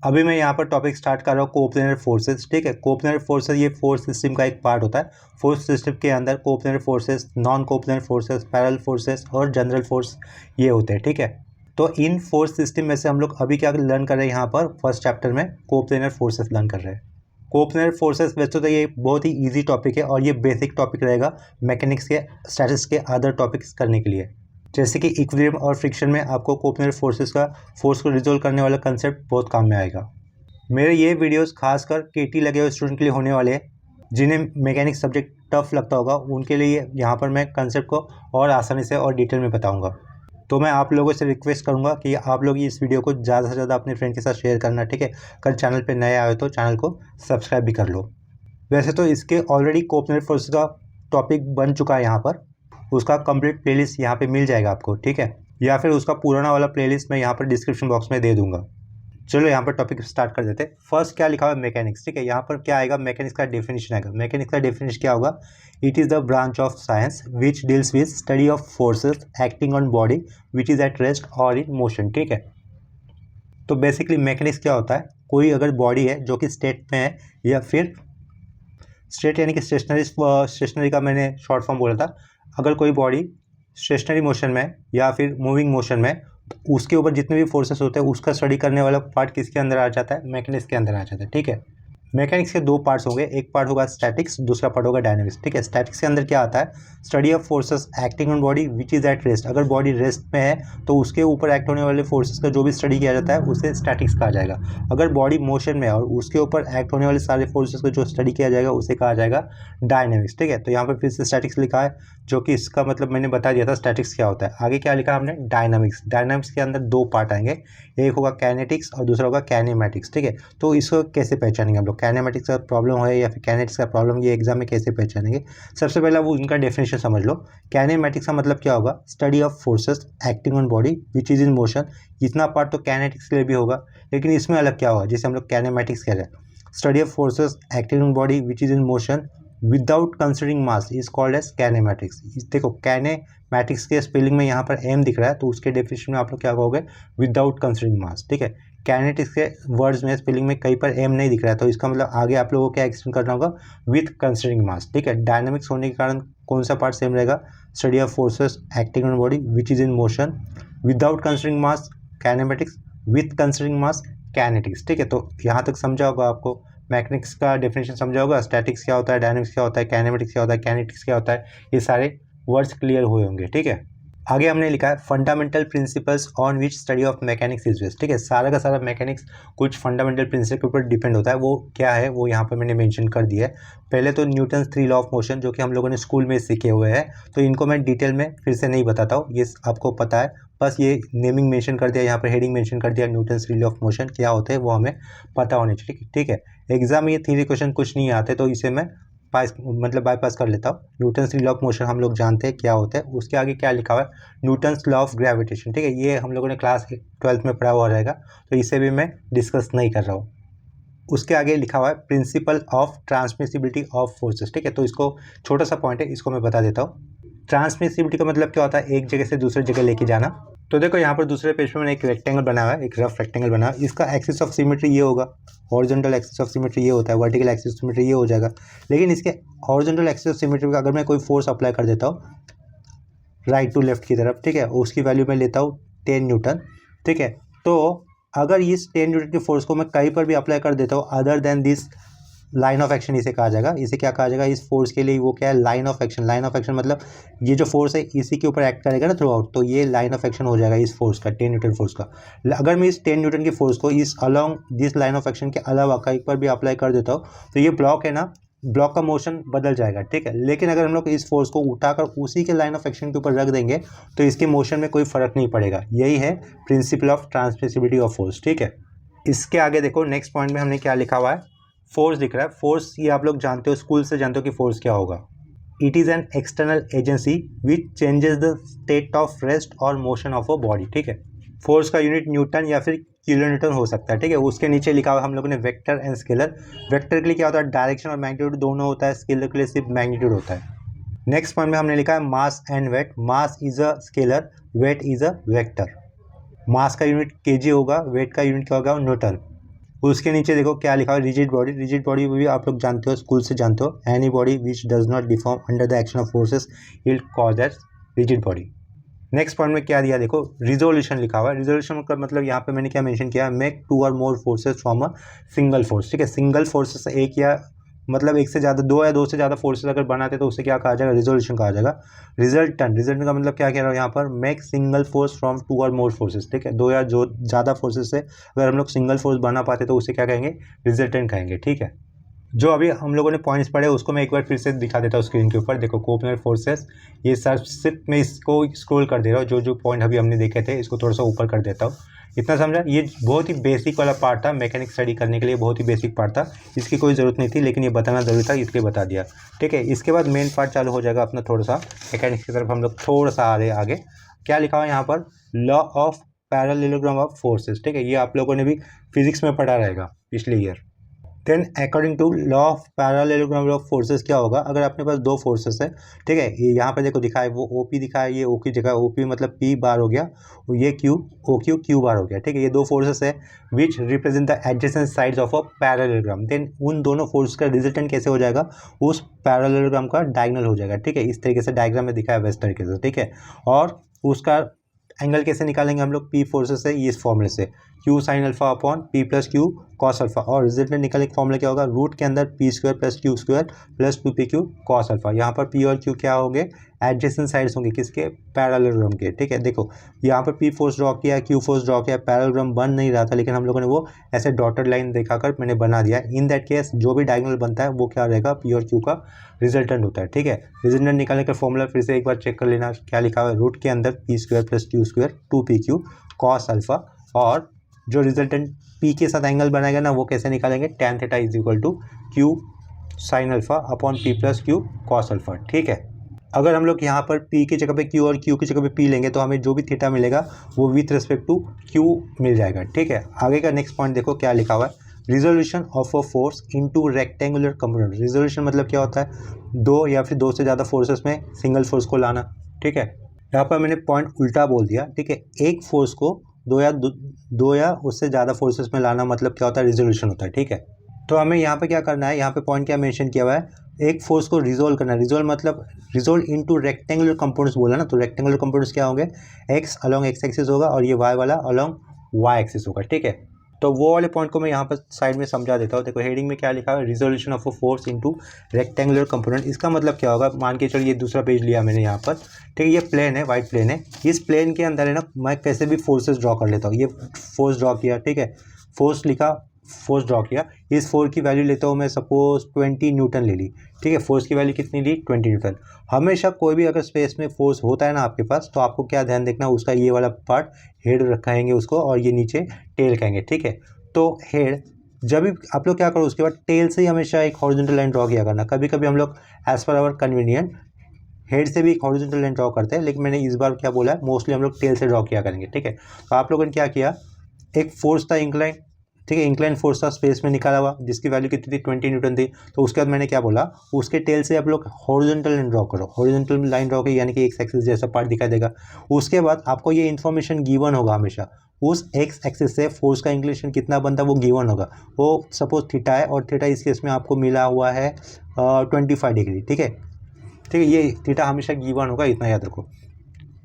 अभी मैं यहाँ पर टॉपिक स्टार्ट कर रहा हूँ कोप्लेनर फोर्सेस। ठीक है, कोप्लेनर फोर्सेस ये फोर्स सिस्टम का एक पार्ट होता है। फोर्स सिस्टम के अंदर coplanar forces, non coplanar forces, parallel forces और जनरल फोर्स ये होते हैं। ठीक है, तो इन फोर्स सिस्टम में से हम लोग अभी क्या लर्न कर रहे हैं, यहाँ पर फर्स्ट चैप्टर में कोप्लेनर फोर्सेस लर्न कर रहे हैं। कोप्लेनर फोर्सेस वैसे तो ये बहुत ही ईजी टॉपिक है और ये बेसिक टॉपिक रहेगा मैकेनिक्स के, स्टैटिस्टिक्स के अदर टॉपिक्स करने के लिए। जैसे कि इक्विलिब्रियम और फ्रिक्शन में आपको कोप्लेनर फोर्सेस का फोर्स को रिजोल्व करने वाला कंसेप्ट बहुत काम में आएगा। मेरे ये वीडियोस खासकर केटी लगे हुए स्टूडेंट के लिए होने वाले हैं, जिन्हें मैकेनिक्स सब्जेक्ट टफ लगता होगा उनके लिए यहाँ पर मैं कंसेप्ट को और आसानी से और डिटेल में बताऊँगा। तो मैं आप लोगों से रिक्वेस्ट करूँगा कि आप लोग इस वीडियो को ज़्यादा से ज़्यादा अपने फ्रेंड के साथ शेयर करना। ठीक है, अगर चैनल पर नए आए तो चैनल को सब्सक्राइब भी कर लो। वैसे तो इसके ऑलरेडी कोप्लेनर फोर्सेस का टॉपिक बन चुका है यहाँ पर, उसका कंप्लीट प्लेलिस्ट यहाँ पे मिल जाएगा आपको। ठीक है, या फिर उसका पुराना वाला प्लेलिस्ट मैं यहाँ पर डिस्क्रिप्शन बॉक्स में दे दूंगा। चलो यहाँ पर टॉपिक स्टार्ट कर देते हैं। फर्स्ट क्या लिखा हुआ है, मैकेनिक्स। ठीक है, यहाँ पर क्या आएगा, मैकेनिक्स का डेफिनेशन आएगा। मैकेनिक्स का डेफिनेशन क्या होगा, it is the branch of science which deals with study of forces acting on body which is at rest और इन मोशन। ठीक है, तो बेसिकली मैकेनिक्स क्या होता है, कोई अगर बॉडी है जो कि स्टेट में है, या फिर स्टेट यानी कि स्टेशनरी का मैंने शॉर्ट फॉर्म बोला था। अगर कोई बॉडी स्टेशनरी मोशन में या फिर मूविंग मोशन में, तो उसके ऊपर जितने भी फोर्सेस होते हैं उसका स्टडी करने वाला पार्ट किसके अंदर आ जाता है, मैकेनिक्स के अंदर आ जाता है। ठीक है, मैकेनिक्स के दो पार्ट्स होंगे, एक पार्ट होगा स्टैटिक्स, दूसरा पार्ट होगा डायनेमिक्स। ठीक है, स्टैटिक्स के अंदर क्या आता है, study of forces acting on body which is at rest. अगर बॉडी रेस्ट में है तो उसके ऊपर एक्ट होने वाले फोर्सेस का जो भी स्टडी किया जाता है उसे स्टैटिक्स कहा जाएगा। अगर बॉडी मोशन में है और उसके ऊपर एक्ट होने वाले सारे फोर्सेस का जो स्टडी किया जाएगा उसे कहा जाएगा डायनेमिक्स। ठीक है, तो यहाँ पर फिर से स्टैटिक्स लिखा है, जो कि इसका मतलब मैंने बता दिया था स्टैटिक्स क्या होता है। आगे क्या लिखा हमने, डायनामिक्स। डायनामिक्स के अंदर दो पार्ट आएंगे, एक होगा कैनेटिक्स और दूसरा होगा कैनेमैटिक्स। ठीक है, तो इसको कैसे पहचानेंगे हम लोग, कैनेमैटिक्स का प्रॉब्लम है या फिर कैनेटिक्स का प्रॉब्लम, ये एग्जाम में कैसे पहचानेंगे। सबसे पहला वो उनका डेफिनेशन समझ लो। कैनेमैटिक्स का मतलब क्या होगा, study of forces acting on body which is in motion. इतना पार्ट तो कैनेटिक्स के लिए भी होगा, लेकिन इसमें अलग क्या होगा, जिसे हम लोग कैनेमैटिक्स कह रहे हैं। Study of forces acting on body which is in motion without considering mass is called as kinematics. देखो कैनेमैटिक्स के स्पेलिंग में यहाँ पर एम दिख रहा है, तो उसके डेफिनेशन में आप लोग क्या कहोगे, विदाउट कंसिडरिंग मास। ठीक है, कैनेटिक्स के वर्ड्स में स्पेलिंग में कहीं पर एम नहीं दिख रहा है, तो इसका मतलब आगे आप लोगों को क्या एक्सटेंड करना होगा, विथ कंसिडरिंग मास। ठीक है, डायनामिक्स होने के कारण कौन सा पार्ट सेम रहेगा, study of forces acting on body which is in motion without considering mass kinematics, with considering mass kinetics. ठीक है, तो यहाँ तक समझा होगा आपको, मैकेनिक्स का डेफिनेशन समझा होगा, स्टैटिक्स क्या होता है, डायनामिक्स क्या होता है, कैनेमेटिक्स क्या होता है, कैनेटिक्स क्या होता है, ये सारे वर्ड्स क्लियर हुए होंगे। ठीक है, आगे हमने लिखा है fundamental principles on which study of mechanics is based. ठीक है, सारा का सारा मैकेनिक्स कुछ फंडामेंटल प्रिंसिपल के ऊपर डिपेंड होता है। वो क्या है वो यहाँ पर मैंने मेंशन कर दिया है। पहले तो न्यूटन्स 3 लॉ ऑफ मोशन, जो कि हम लोगों ने स्कूल में सीखे हुए हैं, तो इनको मैं डिटेल में फिर से नहीं बताता हूँ, ये आपको पता है, बस ये नेमिंग मेंशन कर दिया, यहाँ पर हेडिंग मेंशन कर दिया, न्यूटन्स 3 लॉ ऑफ मोशन क्या होते हैं वो हमें पता होने चाहिए। ठीक है, एग्जाम में ये थ्योरी क्वेश्चन कुछ नहीं आते, तो इसे मैं बाईपास कर लेता हूँ। न्यूटन्स लॉ ऑफ मोशन हम लोग जानते हैं क्या होता है। उसके आगे क्या लिखा हुआ है, न्यूटन्स लॉ ऑफ ग्रेविटेशन। ठीक है, ये हम लोगों ने क्लास 12th में पढ़ा हुआ रहेगा, तो इसे भी मैं डिस्कस नहीं कर रहा हूँ। उसके आगे लिखा हुआ है principle of transmissibility of forces. ठीक है, तो इसको छोटा सा पॉइंट है, इसको मैं बता देता हूँ। ट्रांसमिसिबिलिटी का मतलब क्या होता है, एक जगह से दूसरी जगह लेके जाना। तो देखो यहाँ पर दूसरे पेज पे मैंने एक रेक्टेंगल बना हुआ है, एक रफ रेक्टेंगल बना हुआ है। इसका एक्सिस ऑफ सिमेट्री ये होगा, हॉरिजॉन्टल एक्सिस ऑफ सिमेट्री ये होता है, वर्टिकल एक्सिस ऑफ सिमेट्री ये हो जाएगा। लेकिन इसके हॉरिजॉन्टल एक्सिस ऑफ सिमेट्री का अगर मैं कोई फोर्स अप्लाई कर देता हूँ राइट टू लेफ्ट की तरफ, ठीक है, उसकी वैल्यू मैं लेता हूँ 10 न्यूटन। ठीक है, तो अगर इस 10 न्यूटन के फोर्स को मैं कहीं पर भी अप्लाई कर देता हूँ other than this line of action, इसे कहा जाएगा। इसे क्या कहा जाएगा, इस फोर्स के लिए वो क्या है, line of action. Line of action मतलब ये जो फोर्स है इसी के ऊपर एक्ट करेगा ना थ्रू आउट, तो ये लाइन ऑफ एक्शन हो जाएगा इस फोर्स का, 10 न्यूटन फोर्स का। अगर मैं इस 10 न्यूटन के फोर्स को इस along this line of action के अलावा कहीं पर भी अप्लाई कर देता हूँ, तो ये ब्लॉक है ना, ब्लॉक का मोशन बदल जाएगा। ठीक है, लेकिन अगर हम लोग इस फोर्स को उठाकर उसी के लाइन ऑफ एक्शन के ऊपर रख देंगे तो इसके मोशन में कोई फर्क नहीं पड़ेगा। यही है principle of transmissibility of force. ठीक है, इसके आगे देखो नेक्स्ट पॉइंट में हमने क्या लिखा हुआ है, फोर्स दिख रहा है। फोर्स ये आप लोग जानते हो, स्कूल से जानते हो कि फोर्स क्या होगा। It is an external agency which changes the state of rest और मोशन ऑफ अ बॉडी। ठीक है, फोर्स का यूनिट न्यूटन या फिर किलो न्यूटन हो सकता है। ठीक है, उसके नीचे लिखा हुआ हम लोगों ने वेक्टर एंड स्केलर। वेक्टर के लिए क्या होता है, डायरेक्शन और मैग्नीट्यूड दोनों होता है, स्केलर के लिए सिर्फ मैग्नीट्यूड होता है। नेक्स्ट पॉइंट में हमने लिखा है mass and weight. Mass is a scalar, weight is a vector. Mass का यूनिट केजी होगा, वेट का यूनिट क्या होगा, न्यूटन। उसके नीचे देखो क्या लिखा है, रिजिड बॉडी। रिजिड बॉडी भी आप लोग जानते हो, स्कूल से जानते हो, any body which does not deform under the action of forces will cause that rigid body. Next point में क्या दिया देखो, रिजोल्यूशन लिखा हुआ है। रिजोल्यूशन का मतलब यहाँ पे मैंने क्या मेंशन किया, make 2 or more forces from a single force. ठीक है, सिंगल फोर्सेस एक या मतलब एक से ज़्यादा, दो या दो से ज़्यादा फोर्सेस अगर बनाते तो उसे क्या कहा जाएगा, रिजोल्यूशन कहा जाएगा। रिजल्टेंट, रिजल्टेंट का मतलब क्या कह रहा हूँ यहाँ पर, make single force from 2 or more forces. ठीक है, दो या जो ज़्यादा फोर्सेस से अगर हम लोग सिंगल फोर्स बना पाते तो उसे क्या कहेंगे, रिजल्टेंट कहेंगे। ठीक है, जो अभी हम लोगों ने पॉइंट्स पढ़े उसको मैं एक बार फिर से दिखा देता हूँ स्क्रीन के ऊपर। देखो कोऑर्डिनेट फोर्सेस, ये सिर्फ मैं इसको स्क्रॉल कर दे रहा हूँ, जो जो पॉइंट अभी हमने देखे थे इसको थोड़ा सा ऊपर कर देता हूँ। इतना समझा, ये बहुत ही बेसिक वाला पार्ट था, मैकेनिक स्टडी करने के लिए बहुत ही बेसिक पार्ट था, इसकी कोई ज़रूरत नहीं थी, लेकिन ये बताना ज़रूरी था इसलिए बता दिया। ठीक है, इसके बाद मेन पार्ट चालू हो जाएगा अपना, थोड़ा सा मैकेनिक्स की तरफ हम लोग थोड़ा सा आगे। क्या लिखा हुआ है यहाँ पर, law of parallelogram of forces. ठीक है, ये आप लोगों ने भी फिजिक्स में पढ़ा रहेगा पिछले year. Then according to law of parallelogram of forces क्या होगा, अगर अपने पास दो फोर्सेस है, ठीक है, ये यहाँ पे देखो दिखा है, वो ओ पी दिखा है, ये ओ की जगह ओ पी मतलब पी बार हो गया, और ये Q O Q Q bar हो गया। ठीक है, ये दो फोर्सेस है which represent the adjacent sides of a parallelogram. Then उन दोनों फोर्स का रिजल्टेंट कैसे हो जाएगा, उस पैरेललोग्राम का डायगोनल हो जाएगा। ठीक है, इस तरीके से डायग्राम में दिखा है वैसे तरीके से। ठीक है, और उसका एंगल कैसे निकालेंगे हम लोग, पी फोर्सेस से, इस फॉर्मूले से, Q sine alpha upon P plus Q cos alpha, और रिजल्टेंट निकालने का फॉर्मूला क्या होगा, रूट के अंदर P square plus Q square plus 2pq cos alpha. यहाँ पर पी और क्यू क्या होंगे, एडजेसेंट साइड्स होंगे किसके, पैरेललोग्राम के। ठीक है, देखो यहाँ पर पी फोर्स ड्रॉ किया, क्यू फोर्स ड्रॉ किया, पैरेललोग्राम बन नहीं रहा था, लेकिन हम लोगों ने वो ऐसे डॉटेड लाइन दिखाकर मैंने बना दिया। इन दैट केस जो भी डायगोनल बनता है वो क्या रहेगा, पी और क्यू का रिजल्टेंट होता है। ठीक है, रिजल्टेंट निकालने का फॉर्मूला फिर से एक बार चेक कर लेना, क्या लिखा हुआ है, रूट के अंदर P square plus Q square 2pq cos alpha, और जो रिजल्टेंट पी के साथ एंगल बनाएगा ना वो कैसे निकालेंगे, tan theta is equal to Q sine alpha upon P plus Q cos alpha. ठीक है, अगर हम लोग यहाँ पर p की जगह पे q और q की जगह पे p लेंगे तो हमें जो भी थीटा मिलेगा वो विथ रिस्पेक्ट टू q मिल जाएगा। ठीक है, आगे का नेक्स्ट पॉइंट देखो क्या लिखा हुआ है, resolution of a force into rectangular component. Resolution मतलब क्या होता है, दो या फिर दो से ज़्यादा फोर्सेस में सिंगल फोर्स को लाना। ठीक है, यहाँ पर मैंने पॉइंट उल्टा बोल दिया। ठीक है, एक फोर्स को दो या उससे ज़्यादा फोर्सेस में लाना मतलब क्या होता है, रिजोल्यूशन होता है। ठीक है, तो हमें यहाँ पे क्या करना है, यहाँ पे पॉइंट क्या मेंशन किया हुआ है, एक फोर्स को रिजोल्व करना है। रिजोल्व मतलब रिजोल्व इनटू रेक्टेंगुलर कंपोनेंट्स बोला ना, तो रेक्टेंगुलर कंपोनेंट्स क्या होंगे, एक्स अलोंग एक्स एक्सिस होगा और ये वाई वाला अलोंग वाई एक्सिस होगा। ठीक है, तो वो वाले पॉइंट को मैं यहाँ पर साइड में समझा देता हूँ। देखो हेडिंग में क्या लिखा है, resolution of a force into rectangular component. इसका मतलब क्या होगा, मान के चलिए दूसरा पेज लिया मैंने यहाँ पर। ठीक है, ये प्लेन है, वाइट प्लेन है, इस प्लेन के अंदर है ना मैं कैसे भी फोर्सेस ड्रॉ कर लेता हूँ। ये फोर्स ड्रॉ किया, ठीक है, फोर्स लिखा, फोर्स ड्रॉ किया, इस फोर्स की वैल्यू लेता हूँ मैं, सपोज 20 न्यूटन ले ली। ठीक है, फोर्स की वैल्यू कितनी ली, 20 न्यूटन। हमेशा कोई भी अगर स्पेस में फोर्स होता है ना आपके पास, तो आपको क्या ध्यान देखना, उसका ये वाला पार्ट हेड रखेंगे उसको, और ये नीचे टेल कहेंगे। ठीक है, तो हेड जब भी आप लोग क्या करो, उसके बाद टेल से ही हमेशा एक हॉरिजॉन्टल लाइन ड्रॉ किया करना। कभी कभी हम लोग as per hour convenient head से भी एक हॉरिजॉन्टल लाइन ड्रॉ करते हैं, लेकिन मैंने इस बार क्या बोला है, मोस्टली हम लोग टेल से ड्रॉ किया करेंगे। ठीक है, तो आप लोगों ने क्या किया, एक फोर्स था इंक्लाइन, ठीक है, इंक्लाइन फोर्स था स्पेस में निकाला हुआ, जिसकी वैल्यू कितनी थी, 20 न्यूटन थी। तो उसके बाद मैंने क्या बोला, उसके टेल से आप लोग हॉरिजॉन्टल लाइन ड्रॉ करो। हॉरिजॉन्टल लाइन ड्रॉ की यानी कि एक्स एक्सिस जैसा पार्ट दिखाई देगा। उसके बाद आपको ये इन्फॉर्मेशन गिवन होगा, हमेशा उस एक्स एक्सिस से फोर्स का इंक्लिनेशन कितना बनता है वो गिवन होगा। वो सपोज थीटा है, और थीटा इस केस में आपको मिला हुआ है 25 डिग्री। ठीक है, ठीक है, ये थीटा हमेशा गिवन होगा, इतना याद रखो।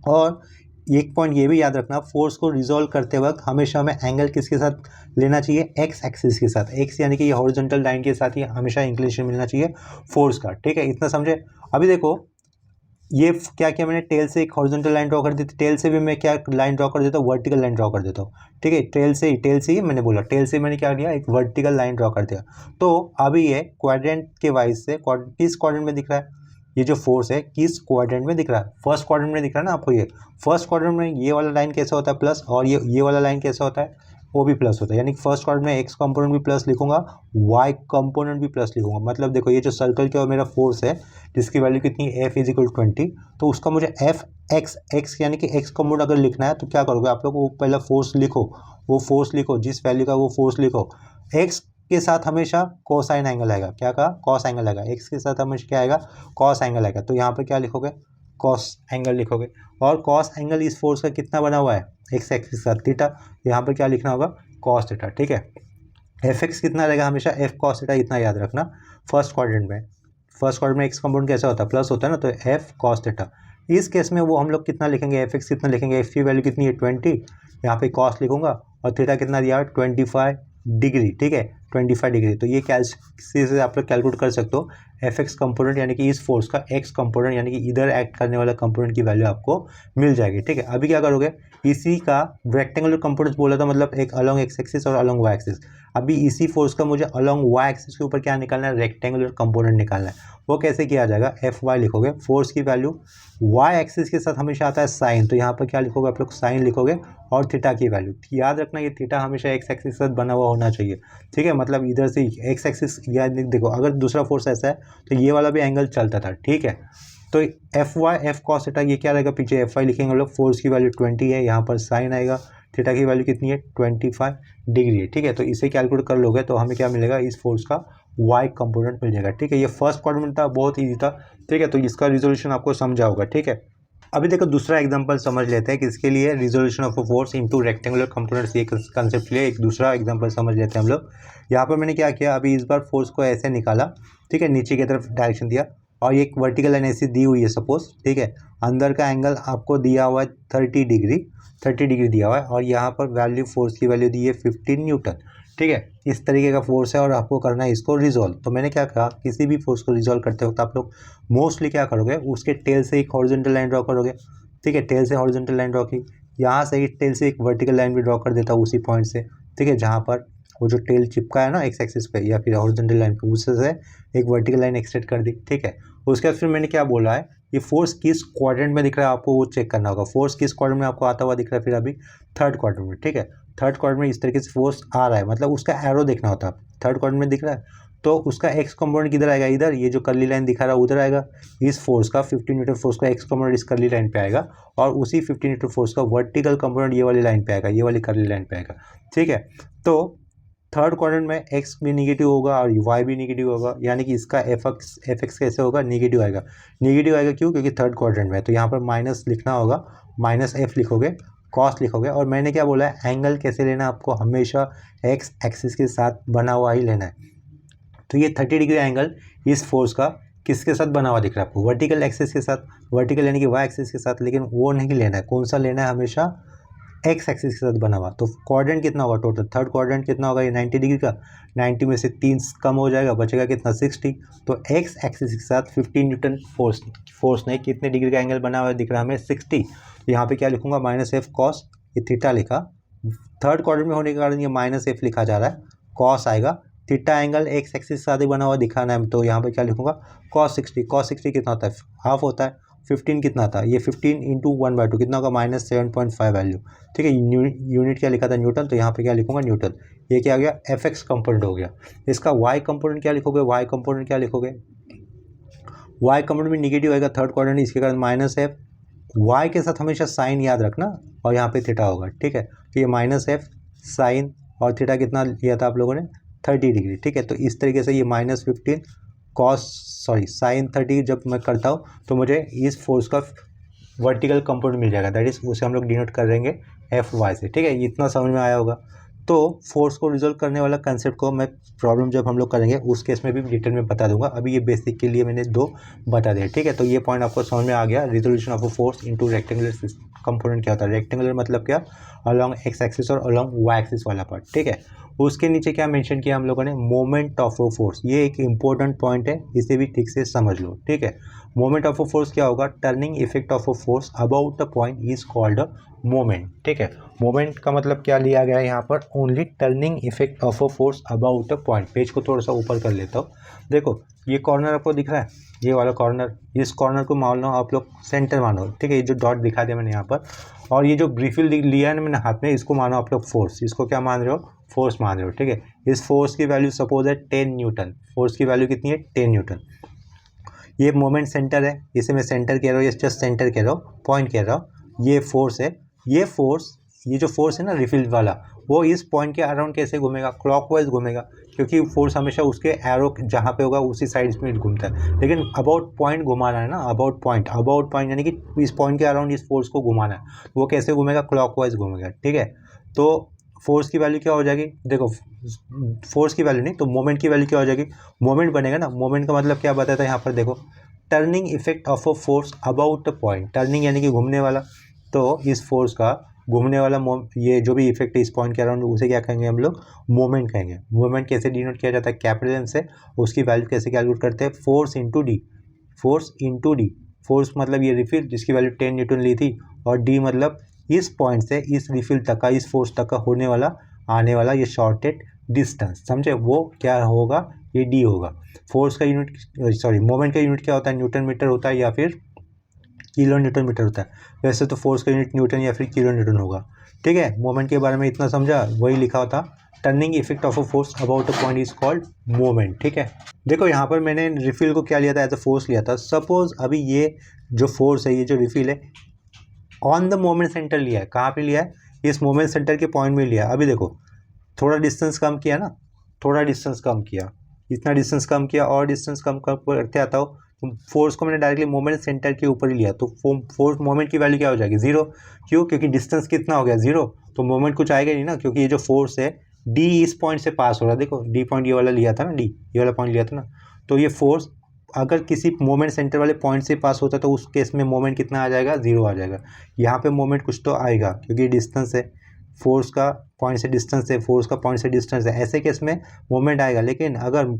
और एक पॉइंट ये भी याद रखना, फोर्स को रिजॉल्व करते वक्त हमेशा हमें एंगल किसके साथ लेना चाहिए, एक्स एक्सिस के साथ। एक्स यानी कि ये हॉरिजॉन्टल लाइन के साथ ही हमेशा इंक्लिनेशन मिलना चाहिए फोर्स का। ठीक है, इतना समझे। अभी देखो ये क्या किया मैंने, टेल से एक हॉरिजॉन्टल लाइन ड्रॉ कर दी थी, टेल से भी मैं क्या लाइन ड्रॉ कर देता हूँ, वर्टिकल लाइन ड्रॉ कर देता हूँ। ठीक है, टेल से ही मैंने बोला, टेल से मैंने क्या किया, एक वर्टिकल लाइन ड्रॉ कर दिया। तो अभी ये क्वाड्रेंट के वाइज से किस क्वाड्रेंट में दिख रहा है, ये जो फोर्स है किस क्वाड्रेंट में दिख रहा है, फर्स्ट क्वाड्रेंट में दिख रहा है ना आपको। ये फर्स्ट क्वाड्रेंट में ये वाला लाइन कैसा होता है, प्लस, और ये वाला लाइन कैसा होता है, वो भी प्लस होता है। यानी कि फर्स्ट क्वाड्रेंट में एक्स कंपोनेंट भी प्लस लिखूंगा, वाई कंपोनेंट भी प्लस लिखूंगा। मतलब देखो ये जो सर्कल के और मेरा फोर्स है जिसकी वैल्यू कितनी, एफ इज इक्वल 20, तो उसका मुझे एफ एक्स यानी कि एक्स कंपोनेंट अगर लिखना है तो क्या करोगे आप लोग, वो पहला फोर्स लिखो, वो फोर्स लिखो, जिस वैल्यू का वो फोर्स लिखो। एक्स के साथ हमेशा कोसाइन एंगल आएगा, क्या कहा, कॉस एंगल आएगा। एक्स के साथ हमेशा क्या आएगा, कॉस एंगल आएगा। तो यहाँ पर क्या लिखोगे, कॉस एंगल लिखोगे। और कॉस एंगल इस फोर्स का कितना बना हुआ है, एक्स एक्सिस के साथ, थीटा। यहाँ पर क्या लिखना होगा, कॉस थीटा। ठीक है, एफ एक्स कितना रहेगा, हमेशा एफ कॉस थीटा इतना याद रखना। फर्स्ट क्वाड्रेंट में एक्स कंपोनेंट कैसा होता है, प्लस होता है ना, तो एफ कॉस थीटा। इस केस में वो हम लोग कितना लिखेंगे, एफ एक्स कितना लिखेंगे, एफ की वैल्यू कितनी है 20, यहाँ पे कॉस लिखूंगा और थीटा कितना दिया है 25 डिग्री, ठीक है 25 डिग्री। तो ये किसी से आप लोग कैलकुलेट कर सकते हो एफ एक्स कंपोनेंट यानी कि इस फोर्स का एक्स कंपोनेंट यानी कि इधर एक्ट करने वाला कंपोनेंट की वैल्यू आपको मिल जाएगी, ठीक है। अभी क्या करोगे, इसी का रेक्टेंगुलर कंपोनेंट्स बोला था, मतलब एक अलोंग एक्स एक्सिस और अलोंग वाई एक्सिस। अभी इसी फोर्स का मुझे अलोंग वाई एक्सिस के ऊपर क्या निकालना है, रेक्टेंगुलर कंपोनेंट निकालना है। वो कैसे किया जाएगा, एफ वाई लिखोगे, फोर्स की वैल्यू वाई एक्सिस के साथ हमेशा आता है साइन, तो यहाँ पर क्या लिखोगे आप लोग, साइन लिखोगे, और थीटा की वैल्यू याद रखना, ये थीटा हमेशा एक्स एक्सिस के साथ बना हुआ होना चाहिए, ठीक है। मतलब इधर से एक्स एक्सिस याद देखो, अगर दूसरा फोर्स ऐसा है तो ये वाला भी एंगल चलता था, ठीक है। तो F Y F cos theta ये क्या रहेगा, पीछे एफ वाई लिखेंगे हम लोग, फोर्स की वैल्यू 20 है, यहाँ पर साइन आएगा, थीटा की वैल्यू कितनी है 25 डिग्री है, ठीक है। तो इसे कैलकुलेट कर लोगे तो हमें क्या मिलेगा, इस फोर्स का वाई कंपोनेंट मिल जाएगा, ठीक है। ये फर्स्ट क्वाड्रेंट था, बहुत ईजी था, ठीक है। तो इसका रिजोल्यूशन आपको समझा होगा, ठीक है। अभी देखो दूसरा एग्जांपल समझ लेते हैं, किसके लिए, resolution of a force into rectangular components, ये कंसेप्ट लिए एक दूसरा एग्जांपल समझ लेते हैं हम लोग। यहाँ पर मैंने क्या किया, अभी इस बार फोर्स को ऐसे निकाला, ठीक है, नीचे की तरफ डायरेक्शन दिया, और एक वर्टिकल लाइन ऐसी दी हुई है सपोज, ठीक है। अंदर का एंगल आपको दिया हुआ है 30 डिग्री दिया हुआ है, और यहाँ पर वैल्यू फोर्स की वैल्यू दी है 15 न्यूटन, ठीक है। इस तरीके का फोर्स है और आपको करना है इसको रिजोल्व। तो मैंने क्या कहा, किसी भी फोर्स को रिजोल्व करते वक्त आप लोग मोस्टली क्या करोगे, उसके टेल से एक हॉरिजॉन्टल लाइन ड्रॉ करोगे, ठीक है। टेल से हॉरिजॉन्टल लाइन ड्रॉ की, यहाँ से ही टेल से एक वर्टिकल लाइन भी ड्रॉ कर देता हूँ उसी पॉइंट से, ठीक है, जहाँ पर वो जो टेल चिपका है ना एक्स एक्सिस पे या फिर हॉरिजॉन्टल लाइन पे, उससे से एक वर्टिकल लाइन एक्सटेंड कर दी, ठीक है। उसके बाद फिर मैंने क्या बोला है, ये फोर्स किस क्वाड्रेंट में दिख रहा है आपको वो चेक करना होगा। फोर्स किस क्वाड्रेंट में आपको आता हुआ दिख रहा है, फिर अभी थर्ड क्वाड्रेंट में, ठीक है। थर्ड क्वाड्रेंट में इस तरीके से फोर्स आ रहा है, मतलब उसका एरो देखना होता है। थर्ड क्वाड्रेंट में दिख रहा है तो उसका एक्स कंपोनेंट किधर आएगा, इधर, ये जो कर्ली लाइन दिखा रहा है उधर आएगा। इस फोर्स का 15 न्यूटन फोर्स का एक्स कंपोनेंट इस कर्ली लाइन पे आएगा, और उसी 15 न्यूटन फोर्स का वर्टिकल कंपोनेंट ये वाली लाइन पे आएगा, ये वाली कर्ली लाइन पे आएगा, ठीक है। तो थर्ड क्वाड्रेंट में एक्स भी निगेटिव होगा और वाई भी निगेटिव होगा, यानी कि इसका एफ एक्स कैसे होगा, निगेटिव आएगा। निगेटिव आएगा क्यों, क्योंकि थर्ड क्वाड्रेंट में है, तो यहाँ पर माइनस लिखना होगा, माइनस एफ लिखोगे, कॉस लिखोगे। और मैंने क्या बोला है, एंगल कैसे लेना है आपको, हमेशा एक्स एक्सिस के साथ बना हुआ ही लेना है। तो ये 30 डिग्री एंगल इस फोर्स का किसके साथ बना हुआ दिख रहा है आपको, वर्टिकल एक्सिस के साथ, वर्टिकल यानी कि वाई एक्सिस के साथ, लेकिन वो नहीं लेना है, कौन सा लेना है, हमेशा एक्स एक्सिस के साथ बना हुआ। तो क्वाड्रेंट कितना होगा टोटल, थर्ड क्वाड्रेंट कितना होगा, ये 90 डिग्री का, 90 में से 3 कम हो जाएगा, बचेगा कितना 60। तो एक्स एक्सिस के साथ 15 न्यूटन फोर्स ने कितने डिग्री का एंगल बना हुआ दिख रहा है हमें 60। तो यहाँ पे क्या लिखूंगा, माइनस एफ कॉस, ये थीटा लिखा, थर्ड क्वाड्रेंट में होने के कारण ये माइनस एफ लिखा जा रहा है, कॉस आएगा, थीटा एंगल एक्स एक्सिस के साथ ही बना हुआ दिखाना है, तो यहाँ पे क्या लिखूंगा, कॉस 60। कॉस 60 कितना होता है, हाफ होता है। 15 कितना था, ये 15 इंटू 1/2 कितना होगा, -7.5 वैल्यू, ठीक है। यूनिट क्या लिखा था, न्यूटन, तो यहाँ पे क्या लिखूंगा, न्यूटन। ये क्या हो गया, एफ एक्स कंपोनेंट हो गया। इसका वाई कंपोनेंट क्या लिखोगे, वाई कंपोनेंट क्या लिखोगे, वाई कंपोनेंट भी निगेटिव आएगा थर्ड क्वाड्रेंट, इसके कारण माइनस एफ, वाई के साथ हमेशा साइन याद रखना, और यहाँ पे थीटा होगा, ठीक है। तो ये माइनस एफ साइन, और थीटा कितना लिया था आप लोगों ने 30 डिग्री, ठीक है। तो इस तरीके से ये -15 कॉस साइन 30 जब मैं करता हूँ तो मुझे इस फोर्स का वर्टिकल कंपोनेंट मिल जाएगा, दैट इज उसे हम लोग डिनोट कर देंगे एफ वाई से, ठीक है। ये इतना समझ में आया होगा। तो फोर्स को रिजोल्व करने वाला कंसेप्ट को मैं प्रॉब्लम जब हम लोग करेंगे उस केस में भी डिटेल में बता दूंगा, अभी ये बेसिक के लिए मैंने 2 बता दिया, ठीक है। तो ये पॉइंट आपको समझ में आ गया, resolution of a force into rectangular component क्या होता है, रेक्टेंगुलर मतलब क्या, अलोंग एक्स एक्सिस और अलोंग वाई एक्सिस वाला पार्ट, ठीक है। उसके नीचे क्या मेंशन किया हम लोगों ने, मोमेंट ऑफ अ फोर्स, ये एक इंपॉर्टेंट पॉइंट है, इसे भी ठीक से समझ लो, ठीक है। मोमेंट ऑफ अ फोर्स क्या होगा, turning effect of a force about the point is called a moment, ठीक है। मोमेंट का मतलब क्या लिया गया है यहाँ पर, only turning effect of a force about a point. Page को थोड़ा सा ऊपर कर लेता हूँ, देखो ये कॉर्नर आपको दिख रहा है, ये वाला कॉर्नर, इस कॉर्नर को मान लो आप लोग सेंटर मानो, ठीक है। ये जो डॉट दिखा दिया मैंने यहाँ पर, और ये जो ब्रीफिल लिया है ना मैंने हाथ में, इसको मानो आप लोग फोर्स, इसको क्या मान रहे हो, फोर्स मान रहे हो, ठीक है। इस फोर्स की वैल्यू सपोज है 10 न्यूटन, फोर्स की वैल्यू कितनी है 10 न्यूटन। ये मोमेंट सेंटर है, इसे मैं सेंटर कह रहा हूँ, ये जस्ट सेंटर कह रहा हूँ, पॉइंट कह रहा हूँ। ये फोर्स है, ये जो फोर्स है ना रिफिल वाला, वो इस पॉइंट के अराउंड कैसे घूमेगा, क्लॉकवाइज घूमेगा, क्योंकि फोर्स हमेशा उसके एरो जहाँ पे होगा उसी साइड में घूमता है। लेकिन अबाउट पॉइंट घुमाना है ना, अबाउट पॉइंट यानी कि इस पॉइंट के अराउंड इस फोर्स को घुमाना है, वो कैसे घूमेगा, क्लॉकवाइज घूमेगा, ठीक है। तो फोर्स की वैल्यू क्या हो जाएगी, देखो फोर्स की वैल्यू नहीं तो मोमेंट की वैल्यू क्या हो जाएगी, मोमेंट बनेगा ना। मोमेंट का मतलब क्या बताता है यहाँ पर, देखो turning effect of a force about a point, turning यानी कि घूमने वाला, तो इस फोर्स का घूमने वाला ये जो भी इफेक्ट है इस पॉइंट के अराउंड, उसे क्या कहेंगे हम लोग, मोमेंट कहेंगे। मोमेंट कैसे डिनोट किया जाता है, कैपिटल एम से। उसकी वैल्यू कैसे कैलकुलेट करते हैं, force into D, force into D. Force मतलब ये रिफिल जिसकी वैल्यू 10 न्यूटन ली थी, और डी मतलब इस पॉइंट से इस रिफिल तक का, इस फोर्स तक का होने वाला आने वाला ये शॉर्टेड डिस्टेंस, समझे, वो क्या होगा, ये डी होगा। फोर्स का यूनिट, सॉरी मोमेंट का यूनिट क्या होता है, न्यूटन मीटर होता है या फिर किलो न्यूटन मीटर होता है। वैसे तो फोर्स का यूनिट न्यूटन या फिर किलो न्यूटन होगा, ठीक है। मोमेंट के बारे में इतना समझा, वही लिखा होता, turning effect of a force about a point is called moment, ठीक है। देखो यहाँ पर मैंने रिफिल को क्या लिया था, एज अ फोर्स लिया था। सपोज अभी ये जो फोर्स है, ये जो रिफिल है, ऑन द मोमेंट सेंटर लिया है। कहाँ पे लिया है, इस मोमेंट सेंटर के पॉइंट में लिया है। अभी देखो थोड़ा डिस्टेंस कम किया ना, थोड़ा डिस्टेंस कम किया, इतना डिस्टेंस कम किया और डिस्टेंस कम करते आता हो, तो फोर्स को मैंने डायरेक्टली मोमेंट सेंटर के ऊपर ही लिया, तो फोर्स मोमेंट की वैल्यू क्या हो जाएगी, जीरो। क्यों, क्योंकि डिस्टेंस कितना हो गया, जीरो, तो मोमेंट कुछ आएगा नहीं ना, क्योंकि ये जो फोर्स है डी इस पॉइंट से पास हो रहा है। देखो डी पॉइंट ये वाला लिया था ना, डी ये वाला पॉइंट लिया था ना, तो ये फोर्स अगर किसी मोमेंट सेंटर वाले पॉइंट से पास होता है तो उस केस में मोमेंट कितना आ जाएगा, जीरो आ जाएगा। यहाँ पे मोमेंट कुछ तो आएगा क्योंकि डिस्टेंस है, फोर्स का पॉइंट से डिस्टेंस है, फोर्स का पॉइंट से डिस्टेंस है, ऐसे केस में मोमेंट आएगा। लेकिन अगर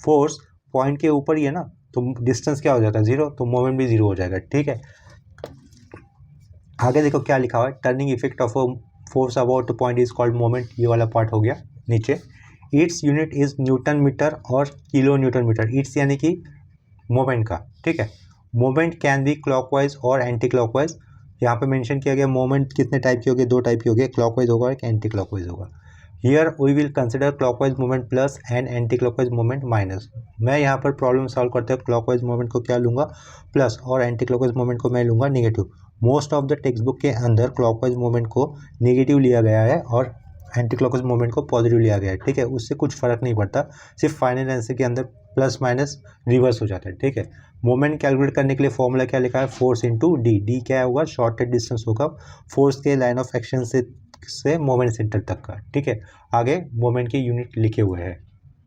फोर्स पॉइंट के ऊपर ही है ना, तो डिस्टेंस क्या हो जाता है, जीरो, तो मोमेंट भी जीरो हो जाएगा, ठीक है। आगे देखो क्या लिखा हुआ है, turning effect of force about point is called moment, ये वाला पार्ट हो गया नीचे। Its unit is newton metre और किलो न्यूटन मीटर। इट्स यानी कि मोमेंट का, ठीक है। मोमेंट कैन बी क्लॉकवाइज और एंटी क्लॉकवाइज। यहाँ पे मेंशन किया गया मोमेंट कितने टाइप के हो गए, दो टाइप के हो गए, क्लॉकवाइज होगा एक एंटी क्लॉकवाइज होगा। Here we will consider clockwise movement plus and anticlockwise movement minus. मैं यहाँ पर प्रॉब्लम सॉल्व करते हुए क्लॉकवाइज मूवमेंट को क्या लूँगा, प्लस, और एंटी क्लॉकवाइज मूवमेंट को मैं लूँगा negative. Most of the text book के अंदर क्लॉकवाइज मूवमेंट को निगेटिव लिया गया है और एंटी क्लॉकवाइज मूवमेंट को पॉजिटिव लिया गया है, ठीक है। उससे कुछ फर्क नहीं पड़ता, सिर्फ फाइनल आंसर के अंदर प्लस माइनस रिवर्स हो जाता है, ठीक है। मोमेंट कैलकुलेट करने के लिए फॉर्मूला क्या लिखा है, फोर्स इंटू डी। डी क्या होगा, शॉर्टेड डिस्टेंस होगा फोर्स के लाइन ऑफ एक्शन से मोमेंट सेंटर तक का, ठीक है। आगे मोमेंट के यूनिट लिखे हुए हैं।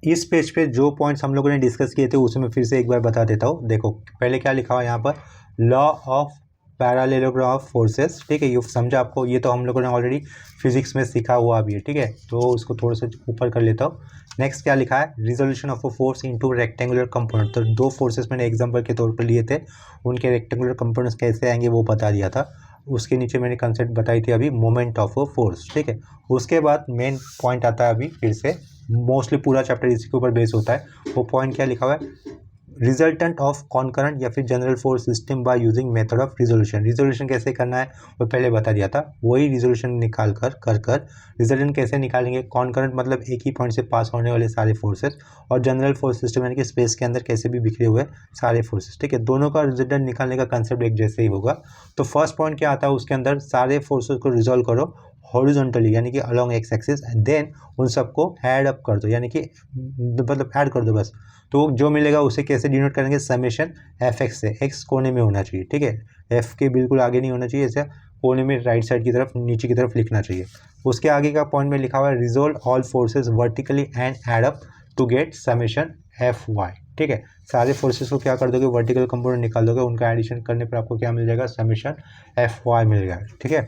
इस पेज पे जो पॉइंट्स हम लोगों ने डिस्कस किए थे उसे मैं फिर से एक बार बता देता हूँ। देखो पहले क्या लिखा हुआ है यहाँ पर, law of parallelogram of forces, ठीक है। ये समझा आपको, ये तो हम लोगों ने ऑलरेडी फिजिक्स में सीखा हुआ भी है, ठीक है। तो उसको थोड़ा सा ऊपर कर लेता हूँ। नेक्स्ट क्या लिखा है, resolution of a force into rectangular component. तो दो फोर्सेस मैंने एग्जांपल के तौर पर लिए थे, उनके रेक्टेंगुलर कंपोनेंट्स कैसे आएंगे वो बता दिया था। उसके नीचे मैंने कंसेप्ट बताई थी अभी, मोमेंट ऑफ अ फोर्स, ठीक है। उसके बाद मेन पॉइंट आता है अभी फिर से, मोस्टली पूरा चैप्टर इसी के ऊपर बेस होता है। वो पॉइंट क्या लिखा हुआ है, रिजल्टेंट ऑफ कॉन्करेंट या फिर general force system by using method of resolution. Resolution कैसे करना है वो पहले बता दिया था, वही रिजोल्यूशन निकाल कर रिजल्टेंट कैसे निकालेंगे। कॉन्करेंट मतलब एक ही पॉइंट से पास होने वाले सारे फोर्सेस, और जनरल फोर्स सिस्टम यानी कि स्पेस के अंदर कैसे भी बिखरे हुए सारे फोर्सेस, ठीक है। दोनों का रिजल्टेंट निकालने का कंसेप्ट एक जैसे ही होगा। तो फर्स्ट पॉइंट क्या आता है, उसके अंदर सारे फोर्सेस को रिजोल्व करो हॉरिजॉन्टली यानी कि along X axis, and then उन सबको ऐड अप कर दो, यानी कि मतलब ऐड कर दो बस। तो जो मिलेगा उसे कैसे डिनोट करेंगे, समेशन एफ एक्स से। एक्स कोने में होना चाहिए, ठीक है, एफ के बिल्कुल आगे नहीं होना चाहिए, ऐसा कोने में राइट साइड की तरफ नीचे की तरफ लिखना चाहिए। उसके आगे का पॉइंट में लिखा हुआ है, resolve all forces vertically and add up to get summation F Y, ठीक है। सारे फोर्सेस को क्या कर दोगे, वर्टिकल कंपोनेंट निकाल दोगे, उनका एडिशन करने पर आपको क्या मिल जाएगा, समेशन एफ वाई मिल जाएगा, ठीक है।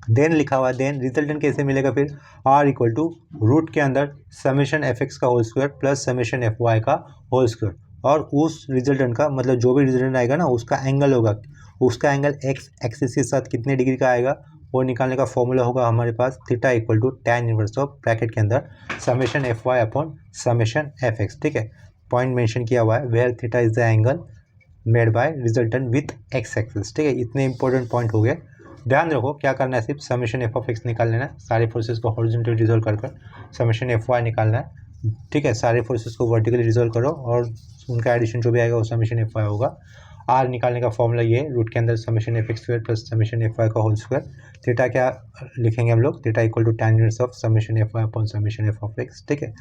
देन लिखा हुआ है, देन रिजल्टेंट कैसे मिलेगा फिर, आर इक्वल टू रूट के अंदर समेशन एफ एक्स का whole square plus summation F Y का होल स्क्वायर, और उस रिजल्टेंट का मतलब जो भी रिजल्टेंट आएगा ना उसका एंगल होगा, उसका एंगल एक्स एक्सिस के साथ कितने डिग्री का आएगा वो निकालने का फॉर्मूला होगा हमारे पास, theta equal to tan inverse of bracket के अंदर summation F Y upon summation F X, ठीक है। पॉइंट मेंशन किया हुआ है, where theta is the angle made by resultant with X axis, ठीक है। इतने इंपॉर्टेंट पॉइंट हो गए। ध्यान रखो क्या करना है, सिर्फ समेशन एफ ऑफ एक्स निकाल लेना है, सारे फोर्सेस को हॉरिजॉन्टली रिजोल्व कर समेशन एफ वाई निकालना है, ठीक है। सारे फोर्सेस को वर्टिकली रिजोल्व करो और उनका एडिशन जो भी आएगा वो समेशन एफ वाई होगा। आर निकालने का फॉर्मूला ये रूट के अंदर summation F X square plus summation F Y का होल स्क्वायर। थीटा क्या लिखेंगे हम लोग, theta equal to tan inverse of summation F Y upon summation F of X. ठीक है,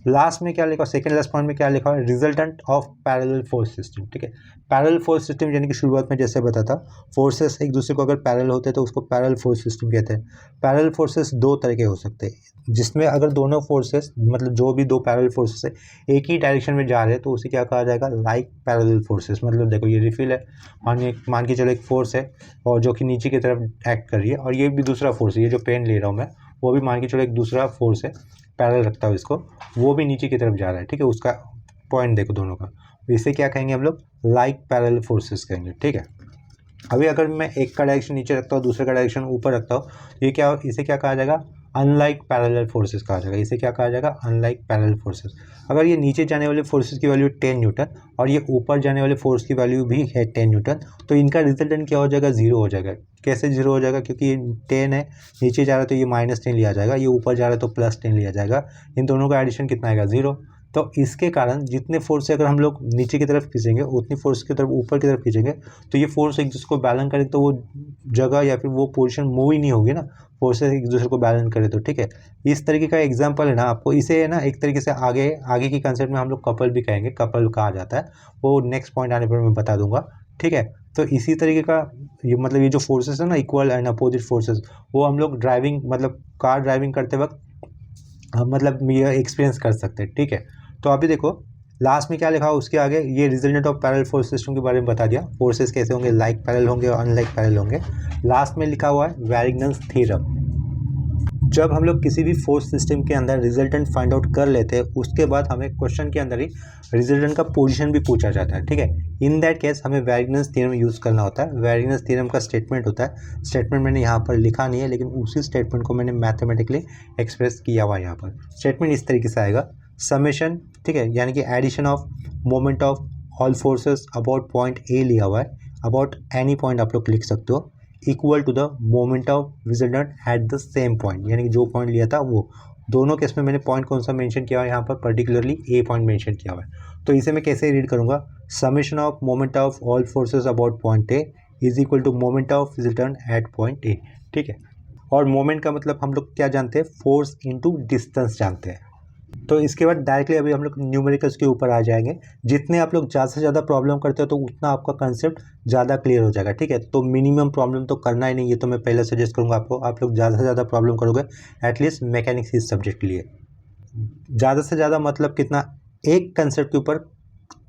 लास्ट में क्या लिखा, सेकंड लास्ट पॉइंट में क्या लिखा है, resultant of parallel force system. ठीक है, पैरेलल फोर्स सिस्टम यानी कि शुरुआत में जैसे बताता, फोर्सेस एक दूसरे को अगर पैरेलल होते हैं तो उसको पैरेलल फोर्स सिस्टम कहते हैं। पैरेलल फोर्सेस दो तरह के हो सकते हैं, जिसमें अगर दोनों फोर्सेस मतलब जो भी दो पैरेलल फोर्सेस है एक ही डायरेक्शन में जा रहे हैं तो उसे क्या कहा जाएगा, लाइक पैरेलल फोर्सेस। मतलब देखो ये रिफिल है, मान के चलो एक फोर्स है और जो कि नीचे की तरफ एक्ट कर रही है, और ये भी दूसरा फोर्स है, ये जो पेन ले रहा हूँ मैं वो भी मान के चलो एक दूसरा फोर्स है, पैरेलल रखता हूँ इसको, वो भी नीचे की तरफ जा रहा है। ठीक है, उसका पॉइंट देखो दोनों का, इसे क्या कहेंगे हम लोग, लाइक पैरेलल फोर्सेस कहेंगे। ठीक है, अभी अगर मैं एक का डायरेक्शन नीचे रखता हूँ दूसरे का डायरेक्शन ऊपर रखता हूँ, ये क्या, इसे क्या कहा जाएगा, अनलाइक पैरेलल फोर्सेस कहा जाएगा। इसे क्या कहा जाएगा, अनलाइक पैरेलल फोर्सेस। अगर ये नीचे जाने वाले फोर्सेस की वैल्यू 10 न्यूटन और ये ऊपर जाने वाले फोर्स की वैल्यू भी है 10 न्यूटन, तो इनका रिजल्टेंट क्या हो जाएगा, जीरो हो जाएगा। कैसे जीरो हो जाएगा, क्योंकि ये 10 है, नीचे जा रहा है तो ये -10 लिया जाएगा, ये ऊपर जा रहा है तो +10 लिया जाएगा, इन दोनों का एडिशन कितना आएगा, जीरो। तो इसके कारण जितने फोर्स से अगर हम लोग नीचे की तरफ खींचेंगे उतनी फोर्स की तरफ ऊपर की तरफ खींचेंगे तो ये फोर्स एक दूसरे को बैलेंस करे तो वो जगह या फिर वो पोजीशन मूव ही नहीं होगी ना, फोर्सेस एक दूसरे को बैलेंस करे तो। ठीक है, इस तरीके का एग्जांपल है ना आपको, इसे है ना एक तरीके से आगे आगे की कंसेप्ट में हम लोग कपल भी कहेंगे, कपल कहा जाता है, वो नेक्स्ट पॉइंट आने पर मैं बता दूंगा। ठीक है, तो इसी तरीके का ये मतलब ये जो फोर्सेस है ना, इक्वल एंड अपोजिट फोर्सेस, वो हम लोग ड्राइविंग मतलब कार ड्राइविंग करते वक्त मतलब ये एक्सपीरियंस कर सकते हैं। ठीक है, तो अभी देखो लास्ट में क्या लिखा हो, उसके आगे ये resultant of parallel force system के बारे में बता दिया, फोर्सेस कैसे होंगे, लाइक पैरेलल होंगे और अनलाइक पैरेलल होंगे। लास्ट में लिखा हुआ है वैरिग्नन्स थ्योरम। जब हम लोग किसी भी फोर्स सिस्टम के अंदर रिजल्टेंट फाइंड आउट कर लेते हैं उसके बाद हमें क्वेश्चन के अंदर ही रिजल्टेंट का पोजीशन भी पूछा जाता है। ठीक है, इन दैट केस हमें वैरिग्नन्स थ्योरम यूज़ करना होता है। वैरिग्नन्स थ्योरम का स्टेटमेंट होता है, स्टेटमेंट मैंने यहाँ पर लिखा नहीं है लेकिन उसी स्टेटमेंट को मैंने मैथमेटिकली एक्सप्रेस किया हुआ है। यहाँ पर स्टेटमेंट इस तरीके से आएगा, समेशन, ठीक है, यानी कि addition of moment of all forces about point A लिया हुआ है, अबाउट एनी पॉइंट आप लोग लिख सकते हो, equal to the moment of resultant at the same point, यानी कि जो पॉइंट लिया था वो। दोनों केस में मैंने पॉइंट कौन सा मेंशन किया हुआ है, यहाँ पर पर्टिकुलरली ए पॉइंट मेंशन किया हुआ है। तो इसे मैं कैसे रीड करूँगा, summation of moment of all forces about point A is equal to moment of resultant at point A. ठीक है, और मोमेंट का मतलब हम लोग क्या जानते हैं, फोर्स इंटू डिस्टेंस जानते हैं। तो इसके बाद डायरेक्टली अभी हम लोग न्यूमेरिकल्स के ऊपर आ जाएंगे। जितने आप लोग ज़्यादा से ज़्यादा प्रॉब्लम करते हो तो उतना आपका कंसेप्ट ज़्यादा क्लियर हो जाएगा। ठीक है, तो मिनिमम प्रॉब्लम तो करना ही नहीं, ये तो मैं पहले सजेस्ट करूँगा आपको। आप लोग ज़्यादा से ज़्यादा प्रॉब्लम करोगे एटलीस्ट मैकेनिक्स इस सब्जेक्ट के लिए। ज़्यादा से ज़्यादा मतलब कितना, एक कंसेप्ट के ऊपर